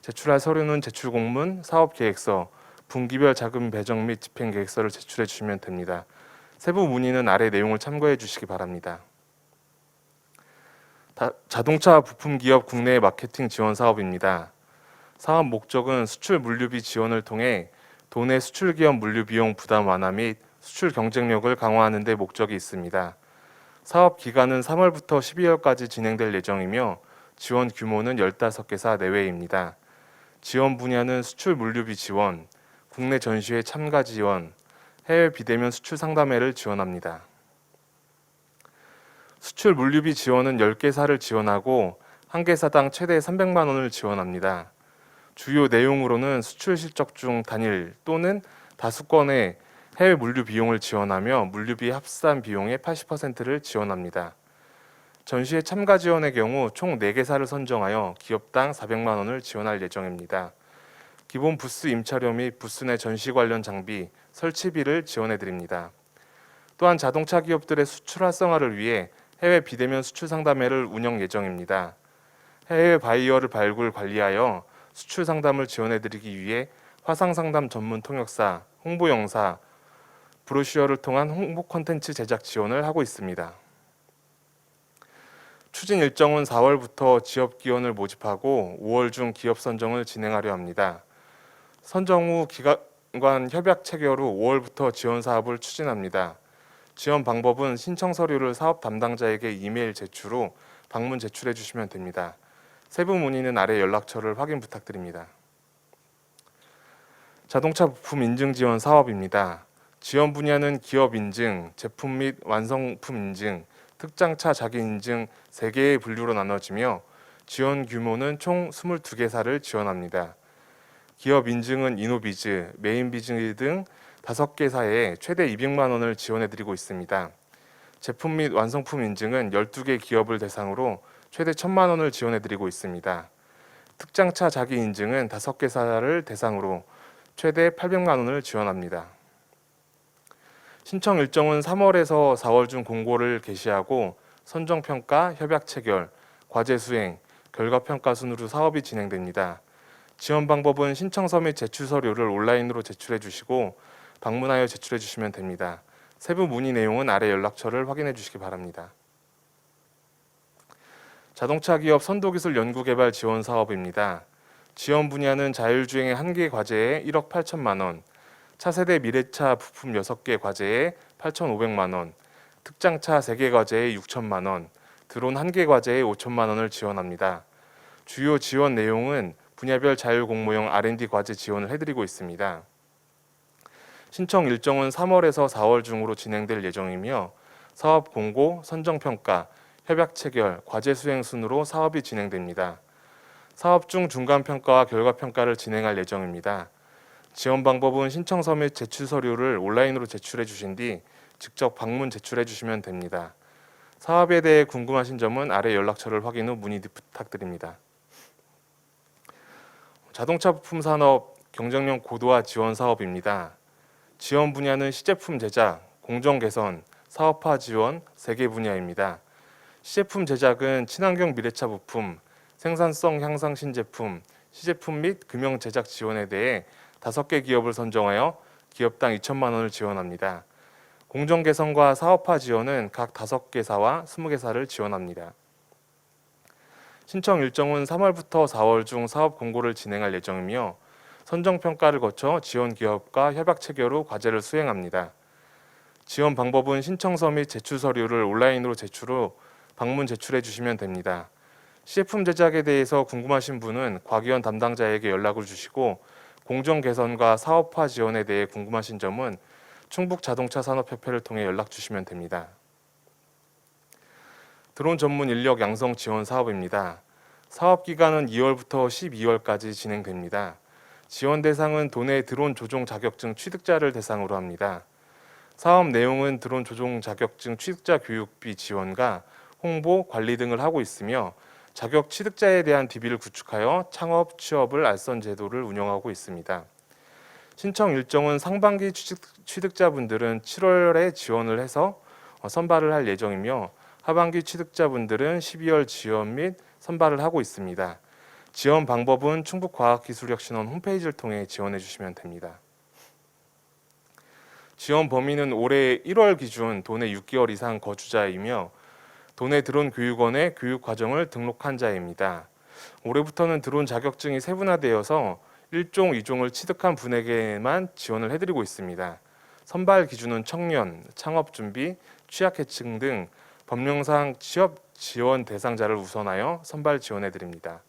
E: 제출할 서류는 제출 공문, 사업 계획서, 분기별 자금 배정 및 집행 계획서를 제출해 주시면 됩니다. 세부 문의는 아래 내용을 참고해 주시기 바랍니다. 자동차 부품 기업 국내 마케팅 지원 사업입니다. 사업 목적은 수출 물류비 지원을 통해 도내 수출 기업 물류 비용 부담 완화 및 수출 경쟁력을 강화하는 데 목적이 있습니다. 사업 기간은 3월부터 12월까지 진행될 예정이며 지원 규모는 15개사 내외입니다. 지원 분야는 수출 물류비 지원, 국내 전시회 참가 지원, 해외 비대면 수출 상담회를 지원합니다. 수출 물류비 지원은 10개사를 지원하고 1개사당 최대 300만 원을 지원합니다. 주요 내용으로는 수출 실적 중 단일 또는 다수건의 해외 물류 비용을 지원하며 물류비 합산 비용의 80%를 지원합니다. 전시회 참가 지원의 경우 총 4개사를 선정하여 기업당 400만 원을 지원할 예정입니다. 기본 부스 임차료 및 부스 내 전시 관련 장비, 설치비를 지원해 드립니다. 또한 자동차 기업들의 수출 활성화를 위해 해외 비대면 수출 상담회를 운영 예정입니다. 해외 바이어를 발굴 관리하여 수출 상담을 지원해 드리기 위해 화상 상담 전문 통역사, 홍보 영사, 브로셔를 통한 홍보 콘텐츠 제작 지원을 하고 있습니다. 추진 일정은 4월부터 지역 기원을 모집하고 5월 중 기업 선정을 진행하려 합니다. 선정 후 기관 협약 체결 후 5월부터 지원 사업을 추진합니다. 지원 방법은 신청 서류를 사업 담당자에게 이메일 제출 후 방문 제출해 주시면 됩니다. 세부 문의는 아래 연락처를 확인 부탁드립니다. 자동차 부품 인증 지원 사업입니다. 지원 분야는 기업 인증, 제품 및 완성품 인증, 특장차 자기 인증 3개의 분류로 나눠지며 지원 규모는 총 22개사를 지원합니다. 기업 인증은 이노비즈, 메인비즈 등 5개사에 최대 200만 원을 지원해 드리고 있습니다. 제품 및 완성품 인증은 12개 기업을 대상으로 최대 1,000만 원을 지원해 드리고 있습니다. 특장차 자기 인증은 5개사를 대상으로 최대 800만 원을 지원합니다. 신청 일정은 3월에서 4월 중 공고를 게시하고 선정평가, 협약 체결, 과제 수행, 결과평가 순으로 사업이 진행됩니다. 지원 방법은 신청서 및 제출 서류를 온라인으로 제출해 주시고 방문하여 제출해 주시면 됩니다. 세부 문의 내용은 아래 연락처를 확인해 주시기 바랍니다. 자동차 기업 선도기술 연구개발 지원 사업입니다. 지원 분야는 자율주행의 1개 과제에 1억 8천만 원, 차세대 미래차 부품 6개 과제에 8,500만 원, 특장차 3개 과제에 6천만 원, 드론 1개 과제에 5천만 원을 지원합니다. 주요 지원 내용은 분야별 자율공모형 R&D 과제 지원을 해드리고 있습니다. 신청 일정은 3월에서 4월 중으로 진행될 예정이며 사업 공고, 선정평가, 협약 체결, 과제 수행 순으로 사업이 진행됩니다. 사업 중 중간평가와 결과평가를 진행할 예정입니다. 지원 방법은 신청서 및 제출 서류를 온라인으로 제출해 주신 뒤 직접 방문 제출해 주시면 됩니다. 사업에 대해 궁금하신 점은 아래 연락처를 확인 후 문의 부탁드립니다. 자동차 부품 산업 경쟁력 고도화 지원 사업입니다. 지원 분야는 시제품 제작, 공정 개선, 사업화 지원 3개 분야입니다. 시제품 제작은 친환경 미래차 부품, 생산성 향상 신제품, 시제품 및 금형 제작 지원에 대해 5개 기업을 선정하여 기업당 2천만 원을 지원합니다. 공정 개선과 사업화 지원은 각 5개사와 20개사를 지원합니다. 신청 일정은 3월부터 4월 중 사업 공고를 진행할 예정이며 선정평가를 거쳐 지원 기업과 협약 체결 후 과제를 수행합니다. 지원 방법은 신청서 및 제출 서류를 온라인으로 제출 후 방문 제출해 주시면 됩니다. 시제품 제작에 대해서 궁금하신 분은 과기원 담당자에게 연락을 주시고 공정 개선과 사업화 지원에 대해 궁금하신 점은 충북자동차산업협회를 통해 연락 주시면 됩니다. 드론 전문 인력 양성 지원 사업입니다. 사업 기간은 2월부터 12월까지 진행됩니다. 지원 대상은 도내 드론 조종 자격증 취득자를 대상으로 합니다. 사업 내용은 드론 조종 자격증 취득자 교육비 지원과 홍보, 관리 등을 하고 있으며 자격 취득자에 대한 DB를 구축하여 창업, 취업을 알선 제도를 운영하고 있습니다. 신청 일정은 상반기 취득자분들은 7월에 지원을 해서 선발을 할 예정이며 하반기 취득자분들은 12월 지원 및 선발을 하고 있습니다. 지원 방법은 충북과학기술혁신원 홈페이지를 통해 지원해 주시면 됩니다. 지원 범위는 올해 1월 기준 도내 6개월 이상 거주자이며 도내 드론 교육원에 교육 과정을 등록한 자입니다. 올해부터는 드론 자격증이 세분화되어서 1종, 2종을 취득한 분에게만 지원을 해드리고 있습니다. 선발 기준은 청년, 창업 준비, 취약계층 등 법령상 취업 지원 대상자를 우선하여 선발 지원해드립니다.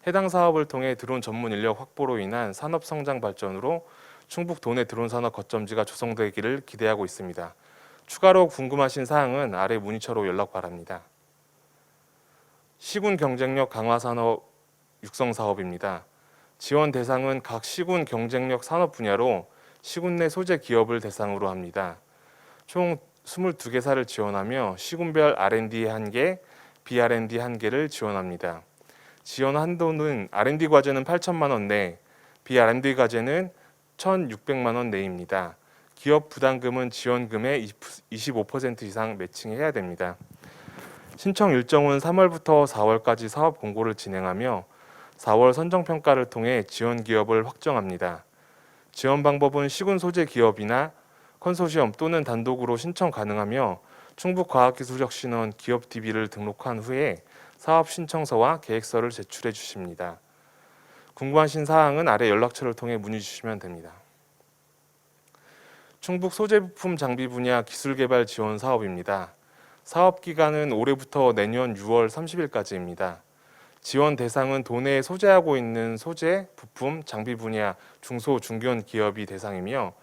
E: 해당 사업을 통해 드론 전문 인력 확보로 인한 산업 성장 발전으로 충북 도내 드론 산업 거점지가 조성되기를 기대하고 있습니다. 추가로 궁금하신 사항은 아래 문의처로 연락 바랍니다. 시군 경쟁력 강화 산업 육성 사업입니다. 지원 대상은 각 시군 경쟁력 산업 분야로 시군 내 소재 기업을 대상으로 합니다. 총 22개사를 지원하며 시군별 R&D 1개, BR&D 1개를 지원합니다. 지원 한도는 R&D 과제는 8천만 원 내, BR&D 과제는 1,600만 원 내입니다. 기업 부담금은 지원금의 25% 이상 매칭해야 됩니다. 신청 일정은 3월부터 4월까지 사업 공고를 진행하며 4월 선정평가를 통해 지원 기업을 확정합니다. 지원 방법은 시군 소재 기업이나 컨소시엄 또는 단독으로 신청 가능하며 충북과학기술혁신원 기업 DB를 등록한 후에 사업 신청서와 계획서를 제출해 주십니다. 궁금하신 사항은 아래 연락처를 통해 문의 주시면 됩니다. 충북 소재부품 장비 분야 기술개발 지원 사업입니다. 사업 기간은 올해부터 내년 6월 30일까지입니다. 지원 대상은 도내에 소재하고 있는 소재, 부품, 장비 분야 중소, 중견 기업이 대상이며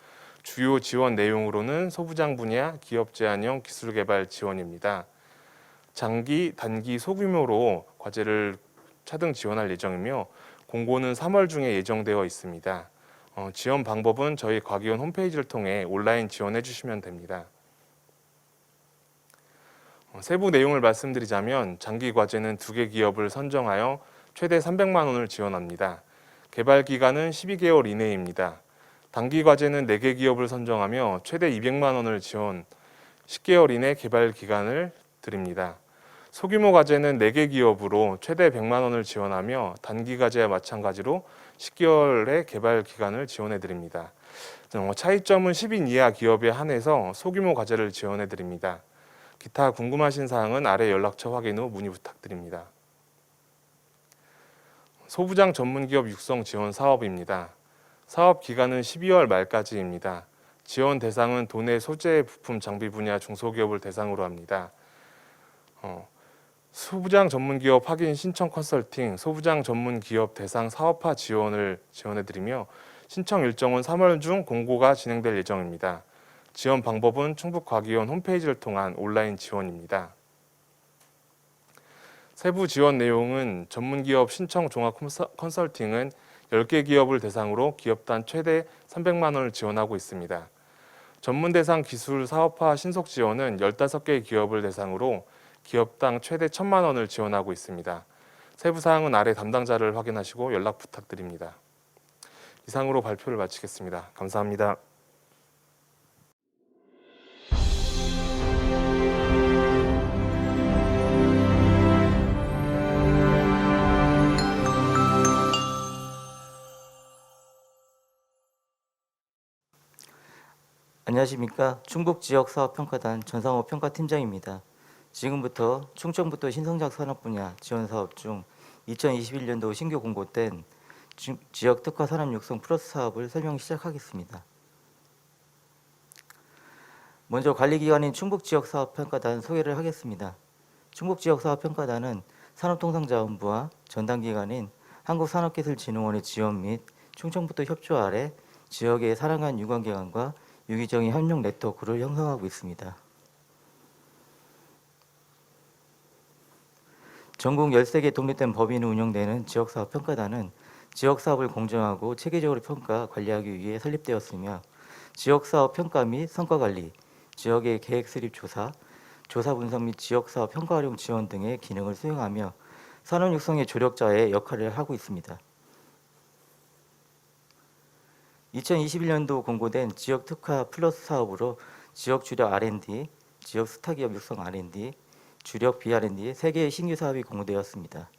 E: 주요 지원 내용으로는 소부장 분야 기업 제한형 기술개발 지원입니다. 장기, 단기, 소규모로 과제를 차등 지원할 예정이며 공고는 3월 중에 예정되어 있습니다. 지원 방법은 저희 과기원 홈페이지를 통해 온라인 지원해 주시면 됩니다. 세부 내용을 말씀드리자면 장기 과제는 2개 기업을 선정하여 최대 300만 원을 지원합니다. 개발 기간은 12개월 이내입니다. 단기 과제는 4개 기업을 선정하며 최대 200만 원을 지원, 10개월 이내 개발 기간을 드립니다. 소규모 과제는 4개 기업으로 최대 100만 원을 지원하며 단기 과제와 마찬가지로 10개월의 개발 기간을 지원해 드립니다. 차이점은 10인 이하 기업에 한해서 소규모 과제를 지원해 드립니다. 기타 궁금하신 사항은 아래 연락처 확인 후 문의 부탁드립니다. 소부장 전문기업 육성 지원 사업입니다. 사업 기간은 12월 말까지입니다. 지원 대상은 도내 소재, 부품, 장비 분야 중소기업을 대상으로 합니다. 소부장 전문기업 확인 신청 컨설팅, 소부장 전문기업 대상 사업화 지원을 지원해드리며 신청 일정은 3월 중 공고가 진행될 예정입니다. 지원 방법은 충북과기원 홈페이지를 통한 온라인 지원입니다. 세부 지원 내용은 전문기업 신청 종합 컨설팅은 10개 기업을 대상으로 기업단 최대 300만 원을 지원하고 있습니다. 전문 대상 기술 사업화 신속 지원은 15개 기업을 대상으로 기업당 최대 1,000만 원을 지원하고 있습니다. 세부 사항은 아래 담당자를 확인하시고 연락 부탁드립니다. 이상으로 발표를 마치겠습니다. 감사합니다.
F: 안녕하십니까. 충북지역사업평가단 전상호 평가팀장입니다. 지금부터 충청북도 신성장 산업 분야 지원 사업 중 2021년도 신규 공고된 지역 특화 산업 육성 플러스 사업을 설명 시작하겠습니다. 먼저 관리기관인 충북지역사업평가단 소개를 하겠습니다. 충북지역사업평가단은 산업통상자원부와 전담기관인 한국산업기술진흥원의 지원 및 충청북도 협조 아래 지역의 산업 간 유관기관과 유기적인 협력 네트워크를 형성하고 있습니다. 전국 13개 독립된 법인으로 운영되는 지역사업평가단은 지역사업을 공정하고 체계적으로 평가, 관리하기 위해 설립되었으며 지역사업 평가 및 성과관리, 지역의 계획 수립 조사, 조사 분석 및 지역사업 평가 활용 지원 등의 기능을 수행하며 산업 육성의 조력자의 역할을 하고 있습니다. 2021년도 공고된 지역 특화 플러스 사업으로 지역 주력 R&D, 지역 스타기업 육성 R&D, 주력 BR&D 3개의 신규 사업이 공고되었습니다.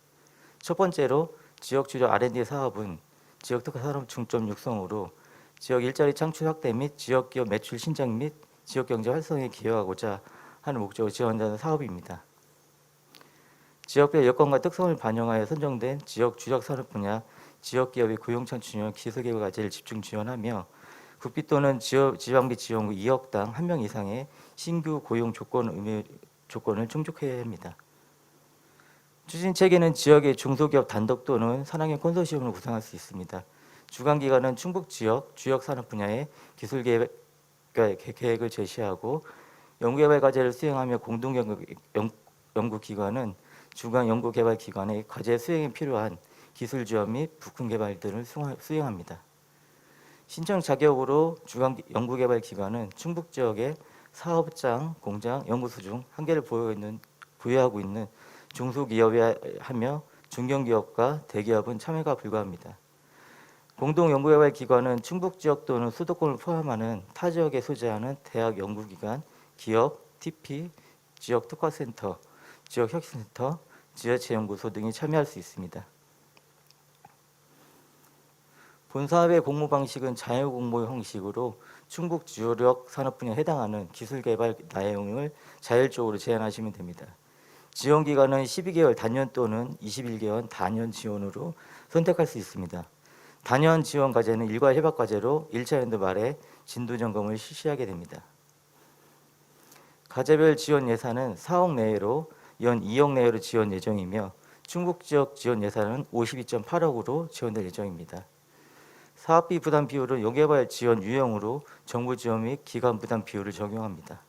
F: 첫 번째로 지역 주력 R&D 사업은 지역 특화 산업 중점 육성으로 지역 일자리 창출 확대 및 지역 기업 매출 신장 및 지역 경제 활성에 기여하고자 하는 목적으로 지원하는 사업입니다. 지역별 여건과 특성을 반영하여 선정된 지역 주력 산업 분야 지역 기업의 고용 창출형 기술 개발 과제를 집중 지원하며 국비 또는 지방비 지원금 2억당 1명 이상의 신규 고용 조건을 충족해야 합니다. 추진 체계는 지역의 중소기업 단독 또는 산학연 컨소시엄을 구성할 수 있습니다. 주관 기관은 충북 지역 주역 산업 분야의 기술 계획을 제시하고 연구개발 과제를 수행하며 공동 연구 기관은 주관 연구개발 기관의 과제 수행에 필요한 기술 지원 및 부품 개발 등을 수행합니다. 신청 자격으로 주간 연구개발기관은 충북 지역의 사업장, 공장, 연구소 중 한계를 보유하고 있는 중소기업에 하며 중견기업과 대기업은 참여가 불가합니다. 공동연구개발기관은 충북 지역 또는 수도권을 포함하는 타 지역에 소재하는 대학 연구기관, 기업, TP, 지역 특화센터, 지역 혁신센터, 지자체연구소 등이 참여할 수 있습니다. 본사업의 공모 방식은 자유공모 형식으로 충북 주력 산업 분야에 해당하는 기술 개발 내용을 자율적으로 제안하시면 됩니다. 지원 기간은 12개월 단년 또는 21개월 단연 지원으로 선택할 수 있습니다. 단연 지원 과제는 일괄 협약 과제로 1차 연도 말에 진도 점검을 실시하게 됩니다. 과제별 지원 예산은 4억 내외로 연 2억 내외로 지원 예정이며 충북 지역 지원 예산은 52.8억으로 지원될 예정입니다. 사업비 부담 비율은 연계개발 지원 유형으로 정부 지원 및 기관 부담 비율을 적용합니다.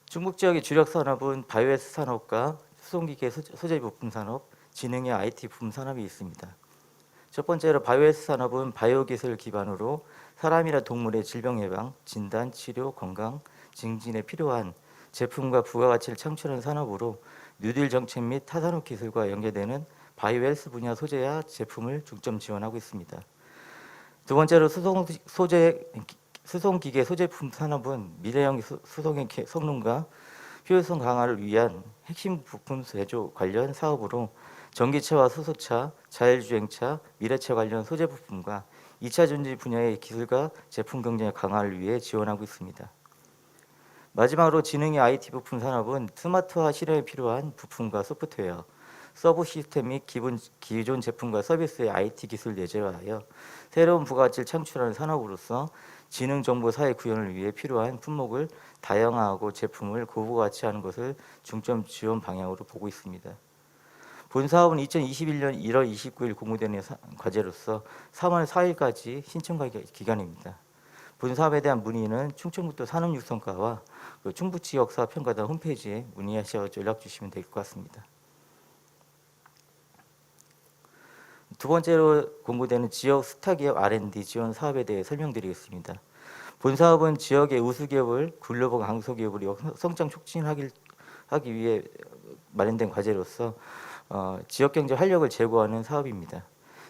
F: 충북 지역의 주력 산업은 바이오에스 산업과 수송기계 소재 부품 산업, 지능의 IT 부품 산업이 있습니다. 첫 번째로 바이오에스 산업은 바이오 기술 기반으로 사람이나 동물의 질병 예방, 진단, 치료, 건강, 증진에 필요한 제품과 부가가치를 창출하는 산업으로 뉴딜 정책 및 타산업 기술과 연계되는 바이오헬스 분야 소재와 제품을 중점 지원하고 있습니다. 두 번째로 수송기계 소제품 산업은 미래형 수송의 성능과 효율성 강화를 위한 핵심 부품 제조 관련 사업으로 전기차와 수소차, 자율주행차, 미래차 관련 소재 부품과 2차 전지 분야의 기술과 제품 경쟁 강화를 위해 지원하고 있습니다. 마지막으로 지능의 IT 부품 산업은 스마트화 실현에 필요한 부품과 소프트웨어, 서브 시스템 및 기존 제품과 서비스의 IT 기술 내재화하여 새로운 부가가치를 창출하는 산업으로서 지능 정보 사회 구현을 위해 필요한 품목을 다양화하고 제품을 고부가치하는 것을 중점 지원 방향으로 보고 있습니다. 본 사업은 2021년 1월 29일 공모되는 과제로서 3월 4일까지 신청 기간입니다. 본 사업에 대한 문의는 충청북도 산업육성과와 충북지역사업평가단 홈페이지에 문의하셔 연락 주시면 될 것 같습니다. 두 번째로 공고되는 지역 스타기업 R&D 지원 사업에 대해 설명드리겠습니다. 본 사업은 지역의 우수기업을 글로벌 강소기업으로 성장 촉진하기 위해 마련된 과제로서 지역경제 활력을 제고하는 사업입니다.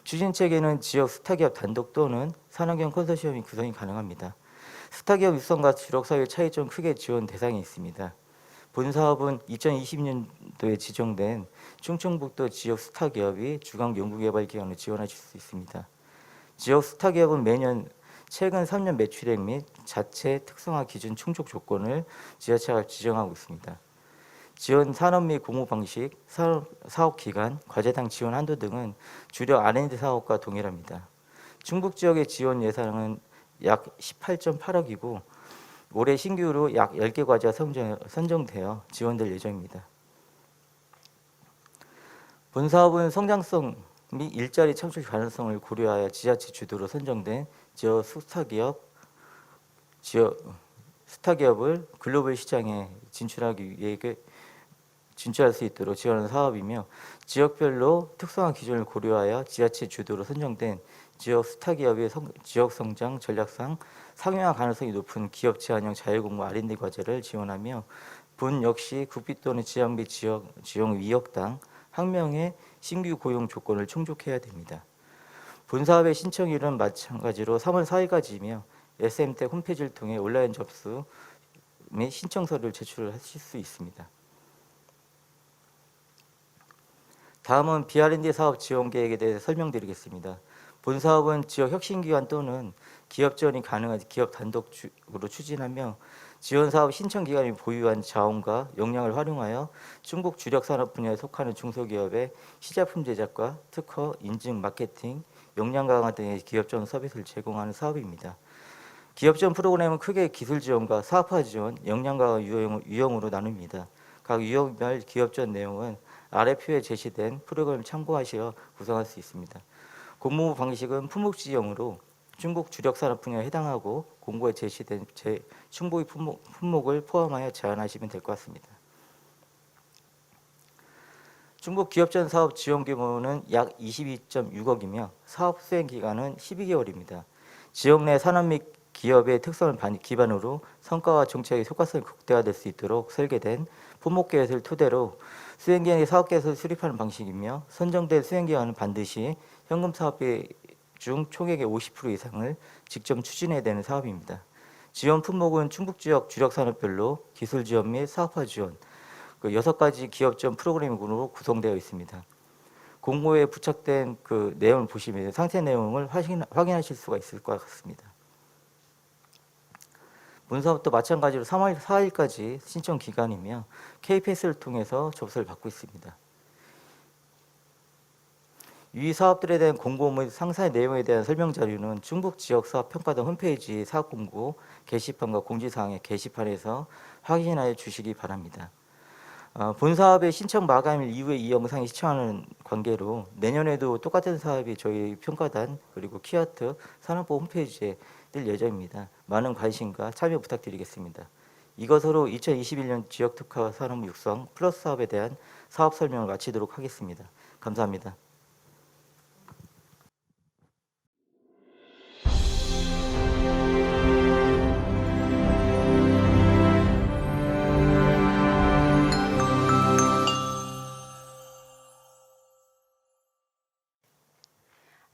F: 추진체계는 지역 스타기업 단독 또는 산학형 컨소시엄이 구성이 가능합니다. 스타기업 육성과 주력사업의 차이점 크게 지원 대상이 있습니다. 본 사업은 2020년도에 지정된 충청북도 지역 스타기업이 주간 연구개발기관을 지원하실 수 있습니다. 지역 스타기업은 매년 최근 3년 매출액 및 자체 특성화 기준 충족 조건을 지자체가 지정하고 있습니다. 지원 산업 및 공모 방식, 사업 기간, 과제당 지원 한도 등은 주력 R&D 사업과 동일합니다. 충북 지역의 지원 예산은 약 18.8억이고 올해 신규로 약 10개 과제가 선정되어 지원될 예정입니다. 본 사업은 성장성 및 일자리 창출 가능성을 고려하여 지자체 주도로 선정된 지역 스타기업을 글로벌 시장에 진출할 수 있도록 지원하는 사업이며 지역별로 특성화 기준을 고려하여 지자체 주도로 선정된 지역 스타기업의 지역 성장 전략상 상용화 가능성이 높은 기업 제한형 자율공모 R&D 과제를 지원하며 본 역시 국비 또는 지방비 지역 위역당 1명의 신규 고용 조건을 충족해야 됩니다. 본 사업의 신청일은 마찬가지로 3월 4일까지이며 SMT 홈페이지를 통해 온라인 접수 및 신청서를 제출하실 수 있습니다. 다음은 BR&D 사업 지원 계획에 대해 설명드리겠습니다. 본 사업은 지역 혁신기관 또는 기업 지원이 가능한 기업 단독으로 추진하며 지원 사업 신청 기관이 보유한 자원과 역량을 활용하여 충북 주력 산업 분야에 속하는 중소기업의 시제품 제작과 특허, 인증, 마케팅, 역량 강화 등의 기업 지원 서비스를 제공하는 사업입니다. 기업 지원 프로그램은 크게 기술 지원과 사업화 지원, 역량 강화 유형으로 나눕니다. 각 유형별 기업 지원 내용은 아래 표에 제시된 프로그램을 참고하시어 구성할 수 있습니다. 공모 방식은 품목지형으로 충북 주력 산업 분야에 해당하고 공고에 제시된 충북의 품목을 포함하여 제안하시면 될 것 같습니다. 충북 기업전 사업 지원 규모는 약 22.6억이며 사업 수행 기간은 12개월입니다. 지역 내 산업 및 기업의 특성을 기반으로 성과와 정책의 효과성이 극대화될 수 있도록 설계된 품목 계획을 토대로 수행기간의 사업 계획을 수립하는 방식이며 선정된 수행기간은 반드시 현금 사업비 중 총액의 50% 이상을 직접 추진해야 되는 사업입니다. 지원 품목은 충북 지역 주력 산업별로 기술 지원 및 사업화 지원, 6가지 기업 지원 프로그램으로 구성되어 있습니다. 공고에 부착된 그 내용을 보시면 상세 내용을 확인하실 수가 있을 것 같습니다. 문사업도 마찬가지로 3월 4일까지 신청 기간이며 KPS를 통해서 접수를 받고 있습니다. 이 사업들에 대한 공고 및 상세 내용에 대한 설명 자료는 충북 지역 사업 평가단 홈페이지 사업 공고 게시판과 공지사항의 게시판에서 확인하여 주시기 바랍니다. 본 사업의 신청 마감일 이후에 이 영상이 시청하는 관계로 내년에도 똑같은 사업이 저희 평가단 그리고 키아트 산업부 홈페이지에 뜰 예정입니다. 많은 관심과 참여 부탁드리겠습니다. 이것으로 2021년 지역특화 산업 육성 플러스 사업에 대한 사업 설명을 마치도록 하겠습니다. 감사합니다.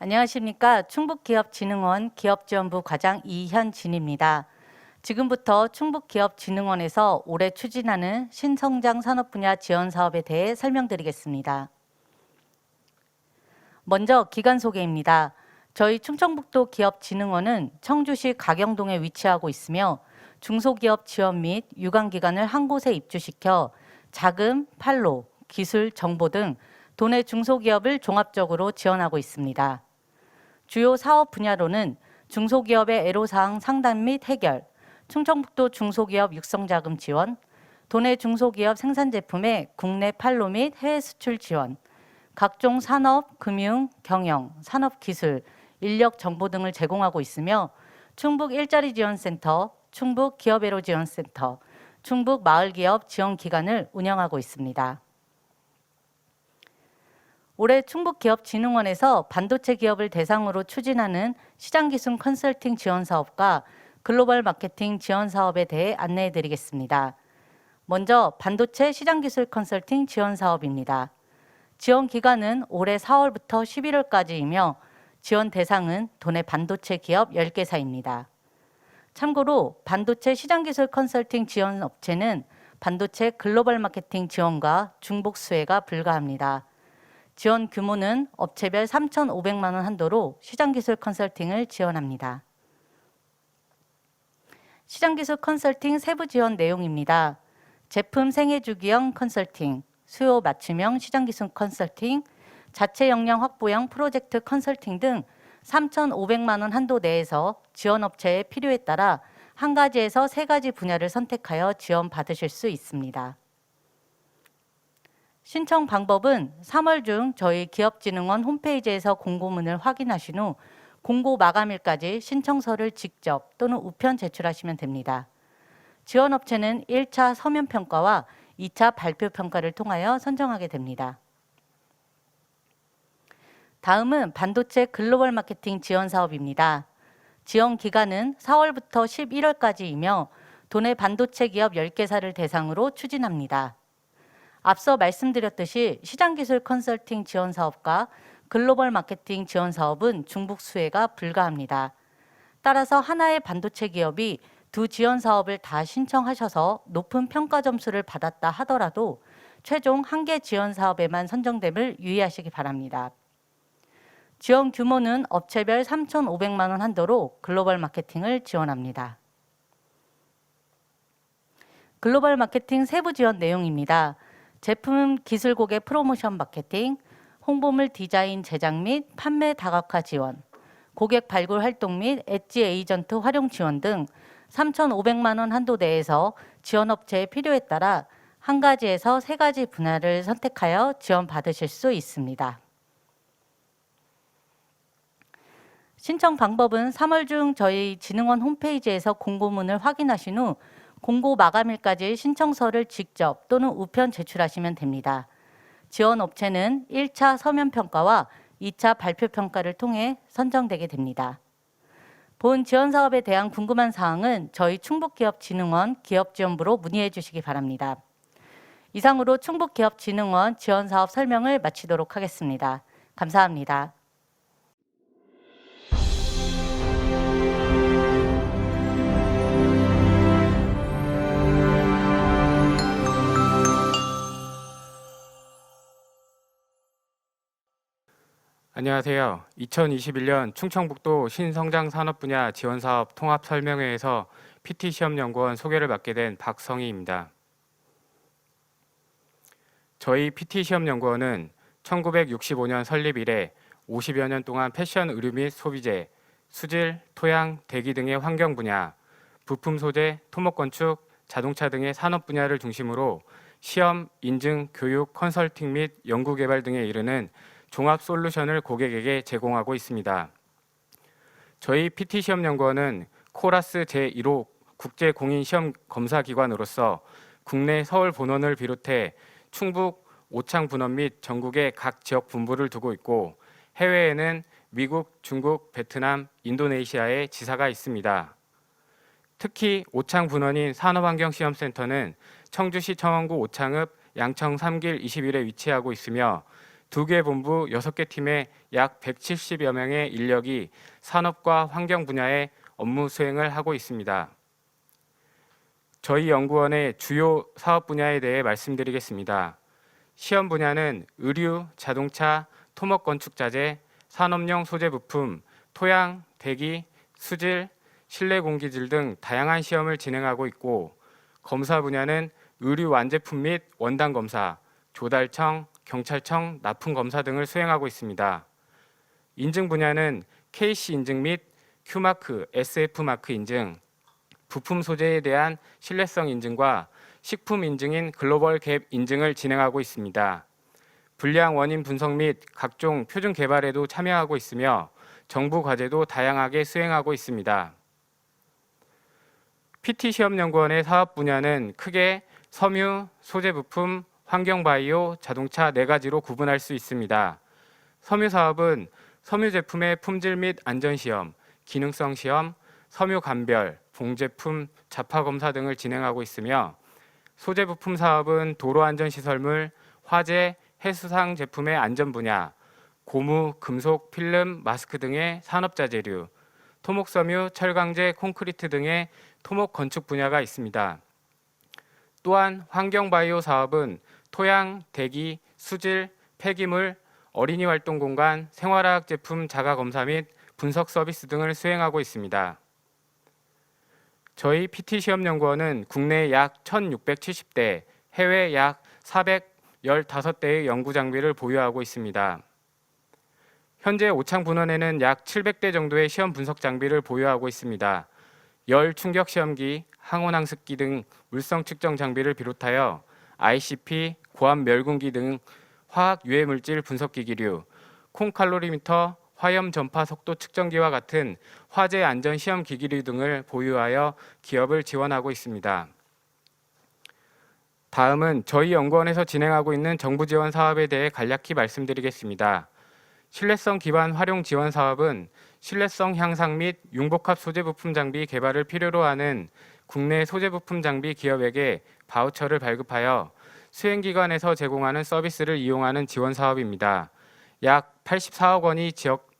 G: 안녕하십니까. 충북기업진흥원 기업지원부 과장 이현진입니다. 지금부터 충북기업진흥원에서 올해 추진하는 신성장 산업 분야 지원 사업에 대해 설명드리겠습니다. 먼저 기관 소개입니다. 저희 충청북도 기업진흥원은 청주시 가경동에 위치하고 있으며 중소기업 지원 및 유관기관을 한 곳에 입주시켜 자금, 판로, 기술, 정보 등 도내 중소기업을 종합적으로 지원하고 있습니다. 주요 사업 분야로는 중소기업의 애로사항 상담 및 해결, 충청북도 중소기업 육성자금 지원, 도내 중소기업 생산제품의 국내 판로 및 해외 수출 지원, 각종 산업, 금융, 경영, 산업기술, 인력 정보 등을 제공하고 있으며 충북 일자리 지원센터, 충북 기업애로 지원센터, 충북 마을기업 지원기관을 운영하고 있습니다. 올해 충북기업진흥원에서 반도체 기업을 대상으로 추진하는 시장기술 컨설팅 지원 사업과 글로벌 마케팅 지원 사업에 대해 안내해 드리겠습니다. 먼저 반도체 시장기술 컨설팅 지원 사업입니다. 지원 기간은 올해 4월부터 11월까지이며 지원 대상은 도내 반도체 기업 10개사입니다. 참고로 반도체 시장기술 컨설팅 지원 업체는 반도체 글로벌 마케팅 지원과 중복 수혜가 불가합니다. 지원 규모는 업체별 3,500만 원 한도로 시장기술 컨설팅을 지원합니다. 시장기술 컨설팅 세부 지원 내용입니다. 제품 생애주기형 컨설팅, 수요 맞춤형 시장기술 컨설팅, 자체 역량 확보형 프로젝트 컨설팅 등 3,500만 원 한도 내에서 지원업체의 필요에 따라 한 가지에서 세 가지 분야를 선택하여 지원받으실 수 있습니다. 신청 방법은 3월 중 저희 기업진흥원 홈페이지에서 공고문을 확인하신 후 공고 마감일까지 신청서를 직접 또는 우편 제출하시면 됩니다. 지원업체는 1차 서면평가와 2차 발표평가를 통하여 선정하게 됩니다. 다음은 반도체 글로벌 마케팅 지원 사업입니다. 지원 기간은 4월부터 11월까지이며 도내 반도체 기업 10개사를 대상으로 추진합니다. 앞서 말씀드렸듯이 시장기술 컨설팅 지원 사업과 글로벌 마케팅 지원 사업은 중복 수혜가 불가합니다. 따라서 하나의 반도체 기업이 두 지원 사업을 다 신청하셔서 높은 평가 점수를 받았다 하더라도 최종 한 개 지원 사업에만 선정됨을 유의하시기 바랍니다. 지원 규모는 업체별 3,500만 원 한도로 글로벌 마케팅을 지원합니다. 글로벌 마케팅 세부 지원 내용입니다. 제품 기술 고객 프로모션 마케팅, 홍보물 디자인 제작 및 판매 다각화 지원, 고객 발굴 활동 및 엣지 에이전트 활용 지원 등 3,500만 원 한도 내에서 지원업체의 필요에 따라 한 가지에서 세 가지 분야를 선택하여 지원받으실 수 있습니다. 신청 방법은 3월 중 저희 진흥원 홈페이지에서 공고문을 확인하신 후 공고 마감일까지 신청서를 직접 또는 우편 제출하시면 됩니다. 지원 업체는 1차 서면 평가와 2차 발표 평가를 통해 선정되게 됩니다. 본 지원 사업에 대한 궁금한 사항은 저희 충북기업진흥원 기업지원부로 문의해 주시기 바랍니다. 이상으로 충북기업진흥원 지원사업 설명을 마치도록 하겠습니다. 감사합니다.
H: 안녕하세요. 2021년 충청북도 신성장 산업 분야 지원 사업 통합 설명회에서 PT 시험연구원 소개를 맡게 된 박성희입니다. 저희 PT 시험연구원은 1965년 설립 이래 50여 년 동안 패션 의류 및 소비재, 수질, 토양, 대기 등의 환경 분야, 부품 소재, 토목 건축, 자동차 등의 산업 분야를 중심으로 시험, 인증, 교육, 컨설팅 및 연구 개발 등에 이르는 종합 솔루션을 고객에게 제공하고 있습니다. 저희 PT 시험연구원은 코라스 제1호 국제 공인 시험 검사 기관으로서 국내 서울 본원을 비롯해 충북, 오창 분원 및 전국의 각 지역 분부를 두고 있고 해외에는 미국, 중국, 베트남, 인도네시아에 지사가 있습니다. 특히 오창 분원인 산업환경시험센터는 청주시 청원구 오창읍 양청 3길 21에 위치하고 있으며 2개 본부 6개 팀의 약 170여 명의 인력이 산업과 환경 분야의 업무 수행을 하고 있습니다. 저희 연구원의 주요 사업 분야에 대해 말씀드리겠습니다. 시험 분야는 의류, 자동차, 토목 건축 자재, 산업용 소재 부품, 토양, 대기, 수질, 실내 공기질 등 다양한 시험을 진행하고 있고 검사 분야는 의류 완제품 및 원단 검사, 조달청, 경찰청, 납품 검사 등을 수행하고 있습니다. 인증 분야는 KC 인증 및 Q마크, SF마크 인증, 부품 소재에 대한 신뢰성 인증과 식품 인증인 글로벌 갭 인증을 진행하고 있습니다. 불량 원인 분석 및 각종 표준 개발에도 참여하고 있으며 정부 과제도 다양하게 수행하고 있습니다. PT 시험연구원의 사업 분야는 크게 섬유, 소재 부품, 환경바이오, 자동차 4가지로 구분할 수 있습니다. 섬유 사업은 섬유 제품의 품질 및 안전시험, 기능성 시험, 섬유 감별, 봉제품, 자파 검사 등을 진행하고 있으며 소재 부품 사업은 도로안전시설물, 화재, 해수상 제품의 안전 분야, 고무, 금속, 필름, 마스크 등의 산업자재류, 토목섬유, 철강제, 콘크리트 등의 토목 건축 분야가 있습니다. 또한 환경바이오 사업은 토양, 대기, 수질, 폐기물, 어린이 활동 공간, 생활화학 제품 자가 검사 및 분석 서비스 등을 수행하고 있습니다. 저희 PT 시험연구원은 국내 약 1,670대, 해외 약 415대의 연구 장비를 보유하고 있습니다. 현재 오창 분원에는 약 700대 정도의 시험 분석 장비를 보유하고 있습니다. 열 충격 시험기, 항온 항습기 등 물성 측정 장비를 비롯하여 ICP, 고압 멸군기 등 화학 유해 물질 분석 기기류, 콩칼로리미터, 화염 전파 속도 측정기와 같은 화재 안전 시험 기기류 등을 보유하여 기업을 지원하고 있습니다. 다음은 저희 연구원에서 진행하고 있는 정부 지원 사업에 대해 간략히 말씀드리겠습니다. 신뢰성 기반 활용 지원 사업은 신뢰성 향상 및 융복합 소재 부품 장비 개발을 필요로 하는 국내 소재 부품 장비 기업에게 바우처를 발급하여 수행기관에서 제공하는 서비스를 이용하는 지원 사업입니다. 약 84억 원이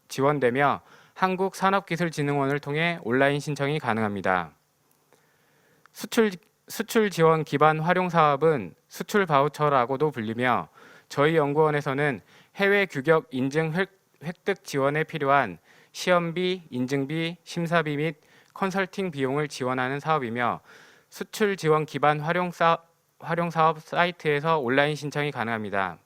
H: 지원되며 한국산업기술진흥원을 통해 온라인 신청이 가능합니다. 수출 지원 기반 활용 사업은 수출 바우처라고도 불리며 저희 연구원에서는 해외 규격 인증 획득 지원에 필요한 시험비, 인증비, 심사비 및 컨설팅 비용을 지원하는 사업이며 수출 지원 기반 활용 사업 사이트에서 온라인 신청이 가능합니다.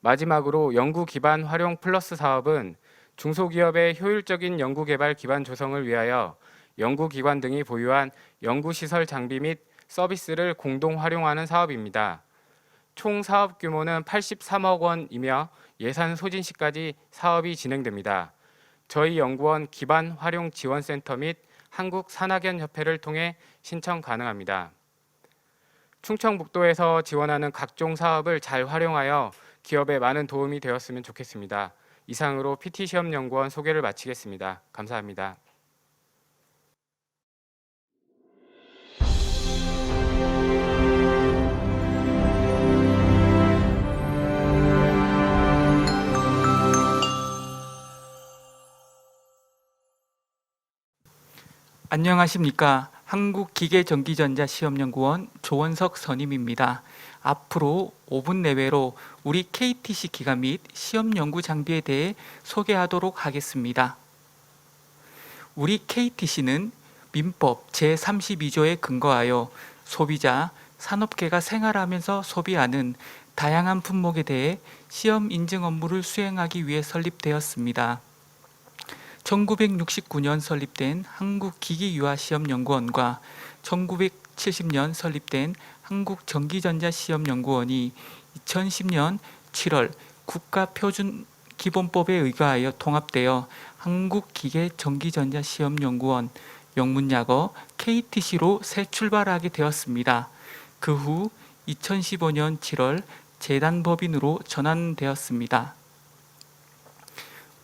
H: 마지막으로 연구 기반 활용 플러스 사업은 중소기업의 효율적인 연구개발 기반 조성을 위하여 연구기관 등이 보유한 연구시설 장비 및 서비스를 공동 활용하는 사업입니다. 총 사업 규모는 83억 원이며 예산 소진 시까지 사업이 진행됩니다. 저희 연구원 기반 활용 지원센터 및 한국산학연협회를 통해 신청 가능합니다. 충청북도에서 지원하는 각종 사업을 잘 활용하여 기업에 많은 도움이 되었으면 좋겠습니다. 이상으로 PT시험연구원 소개를 마치겠습니다. 감사합니다.
I: 안녕하십니까. 한국기계전기전자시험연구원 조원석 선임입니다. 앞으로 5분 내외로 우리 KTC 기가 및 시험 연구 장비에 대해 소개하도록 하겠습니다. 우리 KTC는 민법 제32조에 근거하여 소비자, 산업계가 생활하면서 소비하는 다양한 품목에 대해 시험 인증 업무를 수행하기 위해 설립되었습니다. 1969년 설립된 한국기기유아시험연구원과 1970년 설립된 한국전기전자시험연구원이 2010년 7월 국가표준기본법에 의거하여 통합되어 한국기계전기전자시험연구원 영문약어 KTC로 새 출발하게 되었습니다. 그 후 2015년 7월 재단법인으로 전환되었습니다.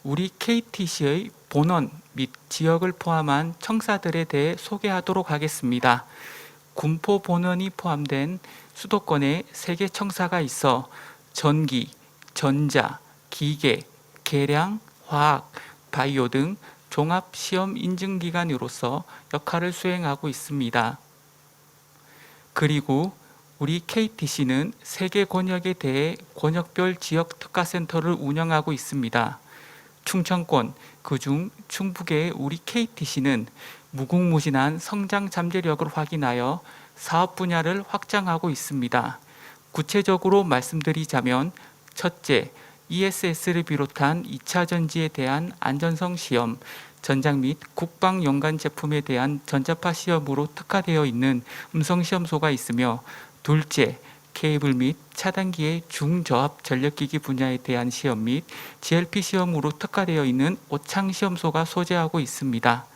I: 우리 KTC의 본원 및 지역을 포함한 청사들에 대해 소개하도록 하겠습니다. 군포 본원이 포함된 수도권에 3개 청사가 있어 전기, 전자, 기계, 계량, 화학, 바이오 등 종합시험 인증기관으로서 역할을 수행하고 있습니다. 그리고 우리 KTC는 3개 권역에 대해 권역별 지역 특화센터를 운영하고 있습니다. 충청권, 그중 충북의 우리 KTC는 무궁무진한 성장 잠재력을 확인하여 사업 분야를 확장하고 있습니다. 구체적으로 말씀드리자면 첫째, ESS를 비롯한 2차 전지에 대한 안전성 시험, 전장 및 국방 연관 제품에 대한 전자파 시험으로 특화되어 있는 음성시험소가 있으며 둘째, 케이블 및 차단기의 중저압 전력기기 분야에 대한 시험 및 GLP 시험으로 특화되어 있는 오창시험소가 소재하고 있습니다.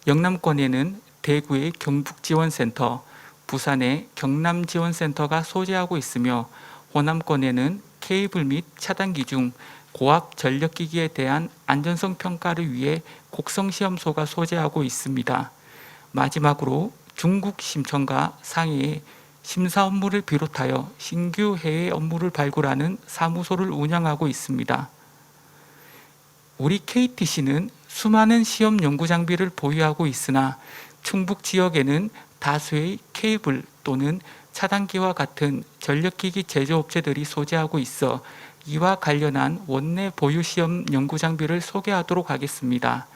I: 영남권에는 대구의 경북지원센터, 부산의 경남지원센터가 소재하고 있으며 호남권에는 케이블 및 차단기 중 고압 전력기기에 대한 안전성 평가를 위해 곡성시험소가 소재하고 있습니다. 마지막으로 중국 심천과 상해에 심사 업무를 비롯하여 신규 해외 업무를 발굴하는 사무소를 운영하고 있습니다. 우리 KTC는 수많은 시험 연구 장비를 보유하고 있으나 충북 지역에는 다수의 케이블 또는 차단기와 같은 전력기기 제조업체들이 소재하고 있어 이와 관련한 원내 보유 시험 연구 장비를 소개하도록 하겠습니다.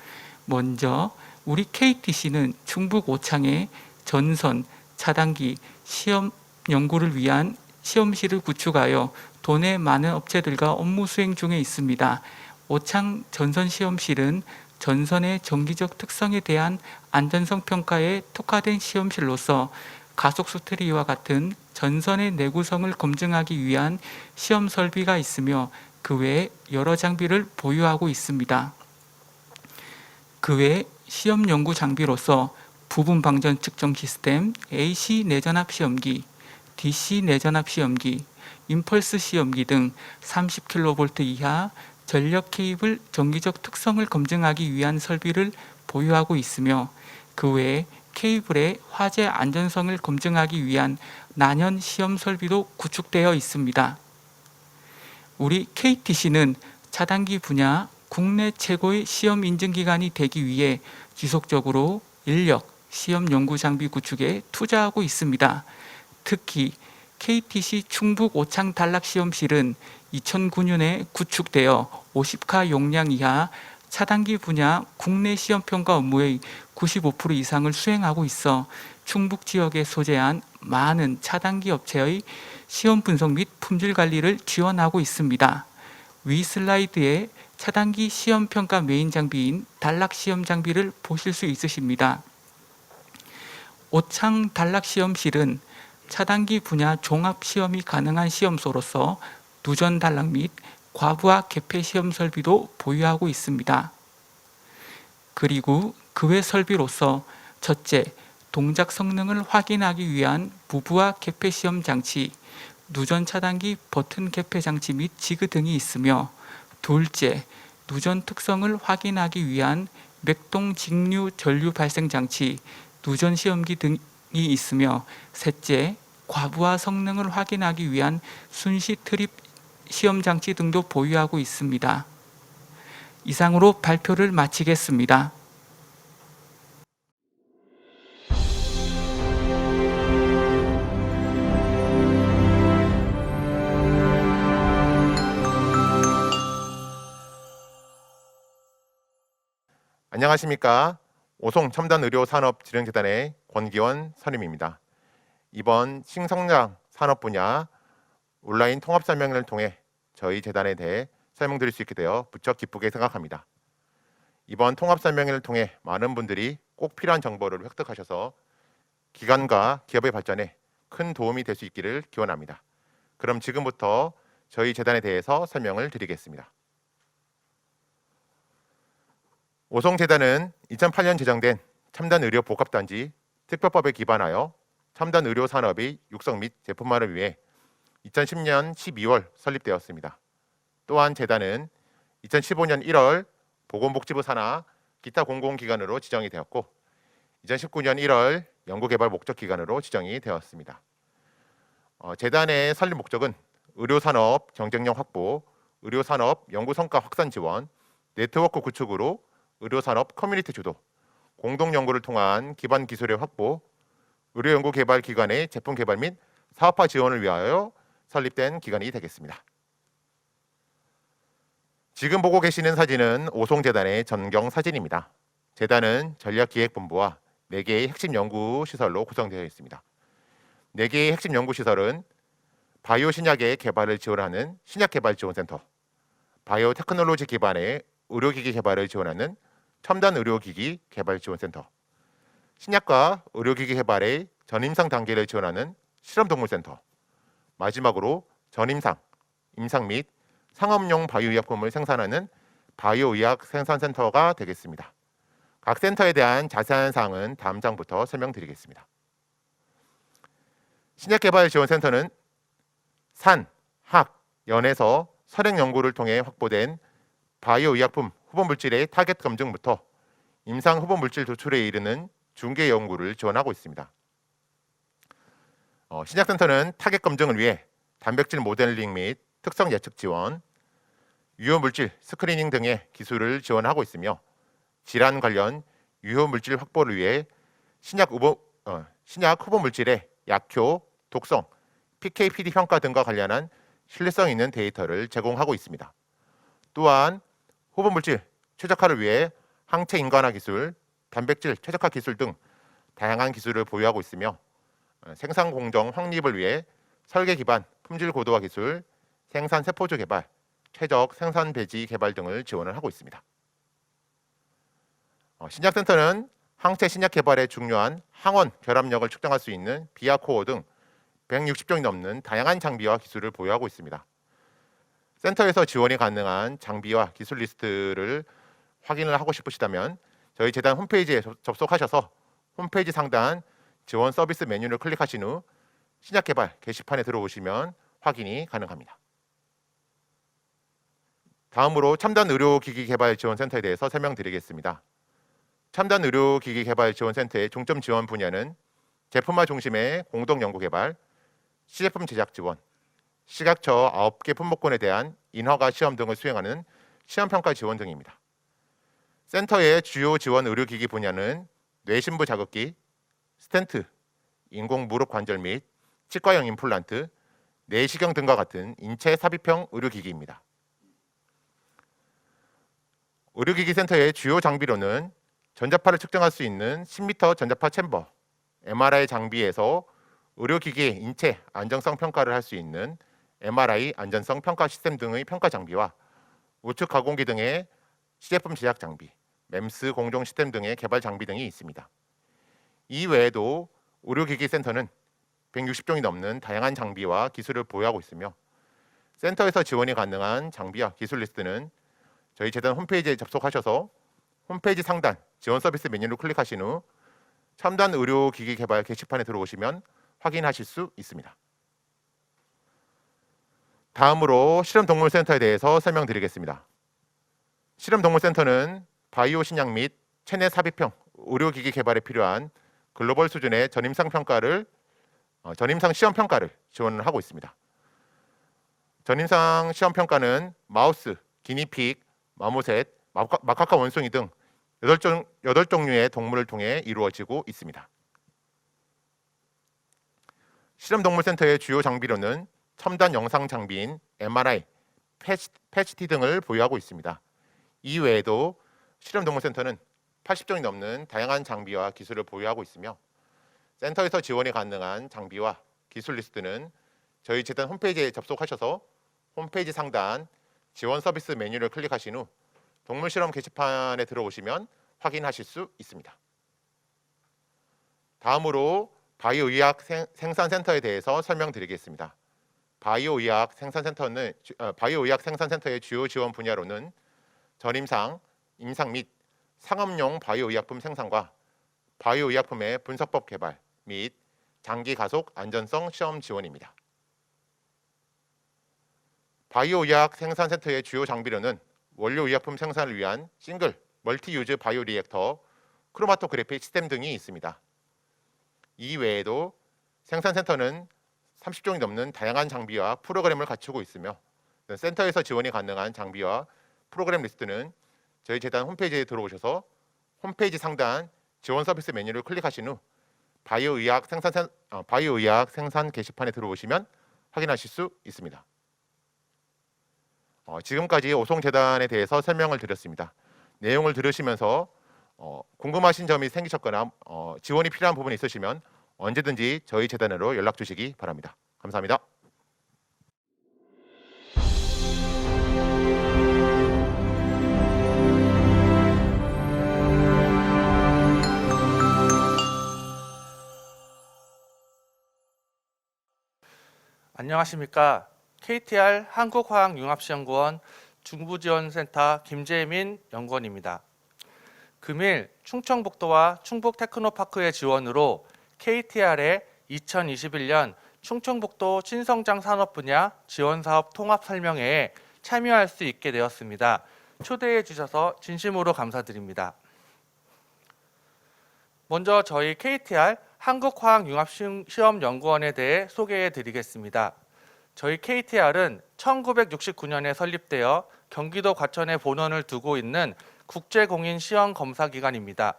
I: 먼저 우리 KTC는 충북 오창에 전선, 차단기, 시험 연구를 위한 시험실을 구축하여 도내 많은 업체들과 업무 수행 중에 있습니다. 오창 전선시험실은 전선의 정기적 특성에 대한 안전성 평가에 특화된 시험실로서 가속수 트리와 같은 전선의 내구성을 검증하기 위한 시험 설비가 있으며 그 외에 여러 장비를 보유하고 있습니다. 그 외 시험 연구 장비로서 부분 방전 측정 시스템, AC 내전압 시험기, DC 내전압 시험기, 임펄스 시험기 등 30kV 이하 전력 케이블 정기적 특성을 검증하기 위한 설비를 보유하고 있으며 그 외에 케이블의 화재 안전성을 검증하기 위한 난연 시험 설비도 구축되어 있습니다. 우리 KTC는 차단기 분야 국내 최고의 시험 인증기관이 되기 위해 지속적으로 인력, 시험 연구 장비 구축에 투자하고 있습니다. 특히 KTC 충북 오창 단락 시험실은 2009년에 구축되어 50카 용량 이하 차단기 분야 국내 시험 평가 업무의 95% 이상을 수행하고 있어 충북 지역에 소재한 많은 차단기 업체의 시험 분석 및 품질 관리를 지원하고 있습니다. 위 슬라이드에 차단기 시험 평가 메인 장비인 단락 시험 장비를 보실 수 있으십니다. 오창 단락 시험실은 차단기 분야 종합 시험이 가능한 시험소로서 누전 단락 및 과부하 개폐 시험 설비도 보유하고 있습니다. 그리고 그 외 설비로서 첫째, 동작 성능을 확인하기 위한 부부화 개폐 시험 장치, 누전 차단기 버튼 개폐 장치 및 지그 등이 있으며, 둘째, 누전 특성을 확인하기 위한 맥동 직류 전류 발생 장치, 누전 시험기 등이 있으며, 셋째, 과부하 성능을 확인하기 위한 순시 트립 시험 장치 등도 보유하고 있습니다. 이상으로 발표를 마치겠습니다.
J: 안녕하십니까. 오송첨단의료산업진흥재단의 권기원 선임입니다. 이번 신성장 산업 분야 온라인 통합 설명회를 통해 저희 재단에 대해 설명드릴 수 있게 되어 무척 기쁘게 생각합니다. 이번 통합 설명회를 통해 많은 분들이 꼭 필요한 정보를 획득하셔서 기관과 기업의 발전에 큰 도움이 될 수 있기를 기원합니다. 그럼 지금부터 저희 재단에 대해서 설명을 드리겠습니다. 오송재단은 2008년 제정된 첨단의료복합단지 특별법에 기반하여 첨단의료산업의 육성 및 제품화를 위해 2010년 12월 설립되었습니다. 또한 재단은 2015년 1월 보건복지부 산하 기타 공공기관으로 지정이 되었고 2019년 1월 연구개발 목적기관으로 지정이 되었습니다. 재단의 설립 목적은 의료산업 경쟁력 확보, 의료산업 연구성과 확산 지원, 네트워크 구축으로 의료산업 커뮤니티 주도, 공동연구를 통한 기반 기술의 확보, 의료연구개발기관의 제품 개발 및 사업화 지원을 위하여 설립된 기관이 되겠습니다. 지금 보고 계시는 사진은 오송재단의 전경 사진입니다. 재단은 전략기획본부와 4개의 핵심 연구시설로 구성되어 있습니다. 4개의 핵심 연구시설은 바이오 신약의 개발을 지원하는 신약개발지원센터, 바이오 테크놀로지 기반의 의료기기 개발을 지원하는 첨단의료기기 개발지원센터, 신약과 의료기기 개발의 전임상 단계를 지원하는 실험동물센터, 마지막으로 전임상, 임상 및 상업용 바이오의약품을 생산하는 바이오의학 생산센터가 되겠습니다. 각 센터에 대한 자세한 사항은 다음 장부터 설명드리겠습니다. 신약개발지원센터는 산, 학, 연에서 선행 연구를 통해 확보된 바이오의약품 후보물질의 타겟 검증부터 임상 후보물질 도출에 이르는 중개 연구를 지원하고 있습니다. 신약센터는 타겟 검증을 위해 단백질 모델링 및 특성 예측 지원, 유효물질 스크리닝 등의 기술을 지원하고 있으며 질환 관련 유효물질 확보를 위해 신약 후보물질의 약효, 독성, PK/PD 평가 등과 관련한 신뢰성 있는 데이터를 제공하고 있습니다. 또한 후보물질 최적화를 위해 항체 인간화 기술, 단백질 최적화 기술 등 다양한 기술을 보유하고 있으며 생산 공정 확립을 위해 설계 기반 품질 고도화 기술, 생산 세포주 개발, 최적 생산 배지 개발 등을 지원을 하고 있습니다. 신약센터는 항체 신약 개발에 중요한 항원 결합력을 측정할 수 있는 비아코어 등 160종이 넘는 다양한 장비와 기술을 보유하고 있습니다. 센터에서 지원이 가능한 장비와 기술 리스트를 확인을 하고 싶으시다면 저희 재단 홈페이지에 접속하셔서 홈페이지 상단 지원 서비스 메뉴를 클릭하신 후 신약개발 게시판에 들어오시면 확인이 가능합니다. 다음으로 첨단의료기기개발지원센터에 대해서 설명드리겠습니다. 첨단의료기기개발지원센터의 중점 지원 분야는 제품화 중심의 공동연구개발, 시제품 제작 지원, 시각처 9개 품목군에 대한 인허가 시험 등을 수행하는 시험평가 지원 등입니다. 센터의 주요 지원 의료기기 분야는 뇌신부 자극기, 스텐트, 인공 무릎 관절 및 치과형 임플란트, 내시경 등과 같은 인체 삽입형 의료기기입니다. 의료기기 센터의 주요 장비로는 전자파를 측정할 수 있는 10m 전자파 챔버, MRI 장비에서 의료기기의 인체 안정성 평가를 할 수 있는 MRI 안전성 평가 시스템 등의 평가 장비와 우측 가공기 등의 시제품 제작 장비, MEMS 공정 시스템 등의 개발 장비 등이 있습니다. 이 외에도 의료기기 센터는 160종이 넘는 다양한 장비와 기술을 보유하고 있으며 센터에서 지원이 가능한 장비와 기술 리스트는 저희 재단 홈페이지에 접속하셔서 홈페이지 상단 지원 서비스 메뉴를 클릭하신 후 첨단 의료기기 개발 게시판에 들어오시면 확인하실 수 있습니다. 다음으로 실험동물센터에 대해서 설명드리겠습니다. 실험동물센터는 바이오 신약 및 체내 삽입형 의료기기 개발에 필요한 글로벌 수준의 전임상 시험 평가를 지원을 하고 있습니다. 전임상 시험 평가는 마우스, 기니픽, 마모셋, 마카카 원숭이 등 8종류의 동물을 통해 이루어지고 있습니다. 실험동물센터의 주요 장비로는 첨단 영상 장비인 MRI, PET 등을 보유하고 있습니다. 이외에도 실험동물센터는 80종이 넘는 다양한 장비와 기술을 보유하고 있으며 센터에서 지원이 가능한 장비와 기술 리스트는 저희 재단 홈페이지에 접속하셔서 홈페이지 상단 지원 서비스 메뉴를 클릭하신 후 동물 실험 게시판에 들어오시면 확인하실 수 있습니다. 다음으로 바이오 의학 생산센터에 대해서 설명드리겠습니다. 바이오 의학 생산센터의 주요 지원 분야로는 전임상, 임상 및 상업용 바이오 의약품 생산과 바이오 의약품의 분석법 개발 및 장기 가속 안전성 시험 지원입니다. 바이오 의학 생산센터의 주요 장비로는 원료 의약품 생산을 위한 싱글, 멀티 유즈 바이오 리액터, 크로마토그래피 시스템 등이 있습니다. 이외에도 생산센터는 30종이 넘는 다양한 장비와 프로그램을 갖추고 있으며 센터에서 지원이 가능한 장비와 프로그램 리스트는 저희 재단 홈페이지에 들어오셔서 홈페이지 상단 지원 서비스 메뉴를 클릭하신 후 바이오 의학 생산 게시판에 들어오시면 확인하실 수 있습니다. 지금까지 오송재단에 대해서 설명을 드렸습니다. 내용을 들으시면서 궁금하신 점이 생기셨거나 지원이 필요한 부분이 있으시면 언제든지 저희 재단으로 연락 주시기 바랍니다. 감사합니다.
A: 안녕하십니까. KTR 한국화학융합시연구원 중부지원센터 김재민 연구원입니다. 금일 충청북도와 충북테크노파크의 지원으로 KTR의 2021년 충청북도 신성장 산업 분야 지원사업 통합 설명회에 참여할 수 있게 되었습니다. 초대해 주셔서 진심으로 감사드립니다. 먼저 저희 KTR 한국화학융합시험연구원에 대해 소개해 드리겠습니다. 저희 KTR은 1969년에 설립되어 경기도 과천에 본원을 두고 있는 국제공인 시험 검사 기관입니다.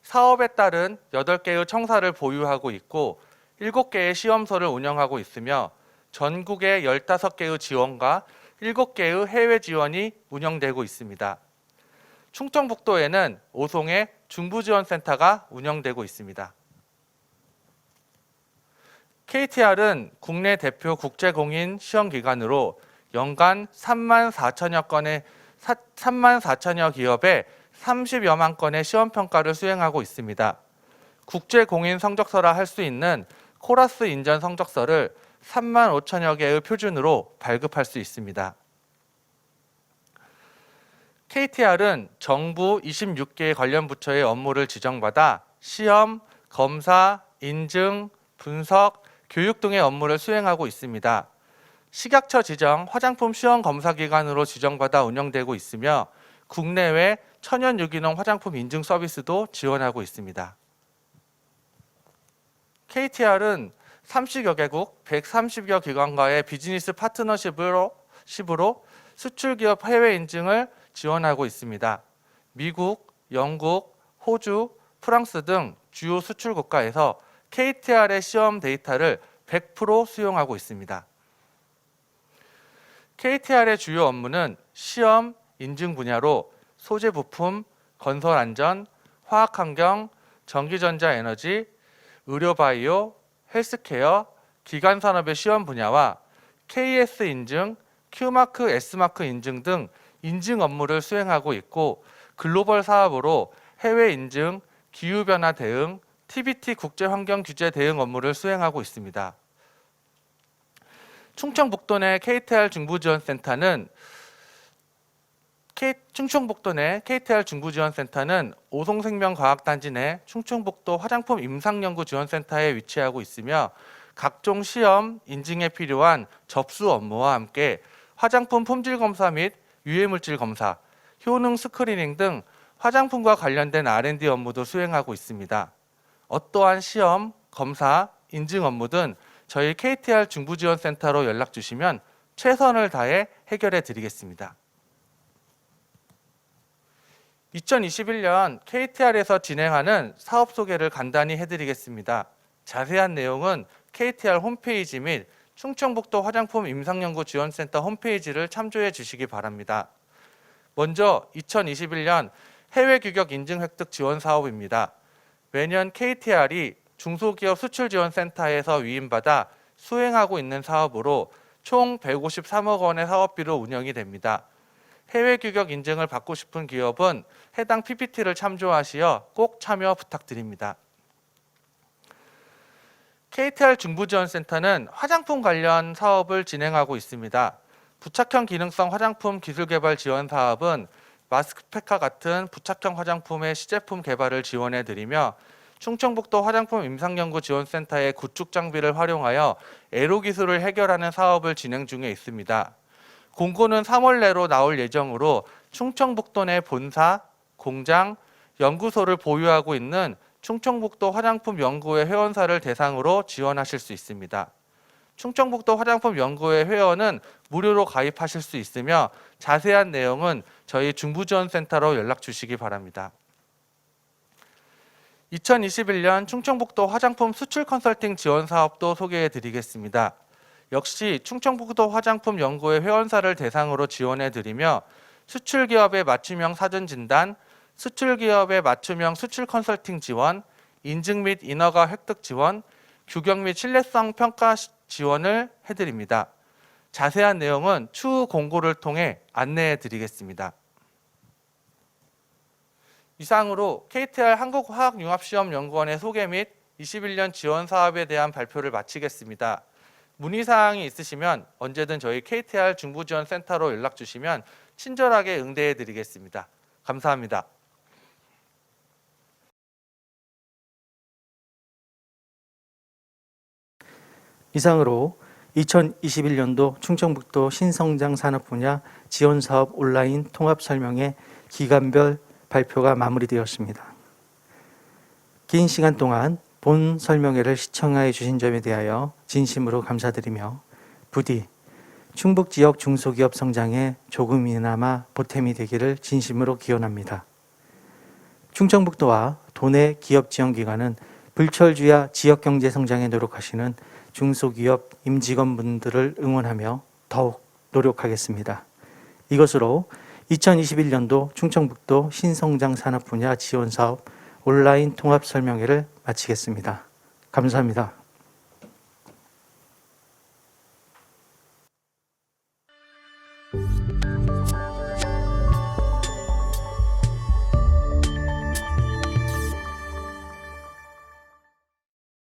A: 사업에 따른 8개의 청사를 보유하고 있고 7개의 시험소를 운영하고 있으며 전국의 15개의 지원과 7개의 해외 지원이 운영되고 있습니다. 충청북도에는 오송의 중부지원센터가 운영되고 있습니다. KTR은 국내 대표 국제공인 시험기관으로 연간 3만 4천여 기업에 30여만 건의 시험평가를 수행하고 있습니다. 국제공인 성적서라 할 수 있는 코라스 인전 성적서를 3만 5천여 개의 표준으로 발급할 수 있습니다. KTR은 정부 26개의 관련 부처의 업무를 지정받아 시험, 검사, 인증, 분석, 교육 등의 업무를 수행하고 있습니다. 식약처 지정 화장품 시험 검사 기관으로 지정받아 운영되고 있으며 국내외 천연 유기농 화장품 인증 서비스도 지원하고 있습니다. KTR은 30여 개국 130여 기관과의 비즈니스 파트너십으로 수출기업 해외 인증을 지원하고 있습니다. 미국, 영국, 호주, 프랑스 등 주요 수출 국가에서 KTR의 시험 데이터를 100% 수용하고 있습니다. KTR의 주요 업무는 시험, 인증 분야로 소재 부품, 건설 안전, 화학환경, 전기전자 에너지, 의료바이오, 헬스케어, 기간산업의 시험 분야와 KS 인증, Q마크, S마크 인증 등 인증 업무를 수행하고 있고 글로벌 사업으로 해외 인증, 기후변화 대응, TBT 국제환경규제 대응 업무를 수행하고 있습니다. 충청북도 내 KTR 중부지원센터는
E: 충청북도 내 KTR 중부지원센터는 오송생명과학단지 내 충청북도 화장품 임상연구지원센터에 위치하고 있으며 각종 시험, 인증에 필요한 접수 업무와 함께 화장품 품질 검사 및 유해물질 검사, 효능 스크리닝 등 화장품과 관련된 R&D 업무도 수행하고 있습니다. 어떠한 시험, 검사, 인증 업무든 저희 KTR 중부지원센터로 연락 주시면 최선을 다해 해결해 드리겠습니다. 2021년 KTR에서 진행하는 사업 소개를 간단히 해드리겠습니다. 자세한 내용은 KTR 홈페이지 및 충청북도 화장품 임상연구지원센터 홈페이지를 참조해 주시기 바랍니다. 먼저 2021년 해외 규격 인증 획득 지원 사업입니다. 매년 KTR이 중소기업 수출지원센터에서 위임받아 수행하고 있는 사업으로 총 153억 원의 사업비로 운영이 됩니다. 해외 규격 인증을 받고 싶은 기업은 해당 PPT를 참조하시어 꼭 참여 부탁드립니다. KTR 중부지원센터는 화장품 관련 사업을 진행하고 있습니다. 부착형 기능성 화장품 기술개발 지원 사업은 마스크팩과 같은 부착형 화장품의 시제품 개발을 지원해 드리며 충청북도 화장품 임상연구지원센터의 구축 장비를 활용하여 애로 기술을 해결하는 사업을 진행 중에 있습니다. 공고는 3월 내로 나올 예정으로 충청북도 내 본사, 공장, 연구소를 보유하고 있는 충청북도 화장품 연구회 회원사를 대상으로 지원하실 수 있습니다. 충청북도 화장품 연구회 회원은 무료로 가입하실 수 있으며 자세한 내용은 저희 중부지원센터로 연락 주시기 바랍니다. 2021년 충청북도 화장품 수출 컨설팅 지원 사업도 소개해 드리겠습니다. 역시 충청북도 화장품 연구회 회원사를 대상으로 지원해 드리며 수출 기업의 맞춤형 사전 진단, 수출 기업의 맞춤형 수출 컨설팅 지원, 인증 및 인허가 획득 지원, 규격 및 신뢰성 평가 지원을 해드립니다. 자세한 내용은 추후 공고를 통해 안내해 드리겠습니다. 이상으로 KTR 한국화학융합시험연구원의 소개 및 21년 지원 사업에 대한 발표를 마치겠습니다. 문의사항이 있으시면 언제든 저희 KTR 중부지원센터로 연락 주시면 친절하게 응대해 드리겠습니다. 감사합니다.
A: 이상으로 2021년도 충청북도 신성장 산업 분야 지원 사업 온라인 통합 설명회 기간별 발표가 마무리되었습니다. 긴 시간 동안 본 설명회를 시청해 주신 점에 대하여 진심으로 감사드리며 부디 충북 지역 중소기업 성장에 조금이나마 보탬이 되기를 진심으로 기원합니다. 충청북도와 도내 기업 지원기관은 불철주야 지역 경제 성장에 노력하시는 중소기업 임직원분들을 응원하며 더욱 노력하겠습니다. 이것으로 2021년도 충청북도 신성장 산업 분야 지원 사업 온라인 통합 설명회를 마치겠습니다. 감사합니다.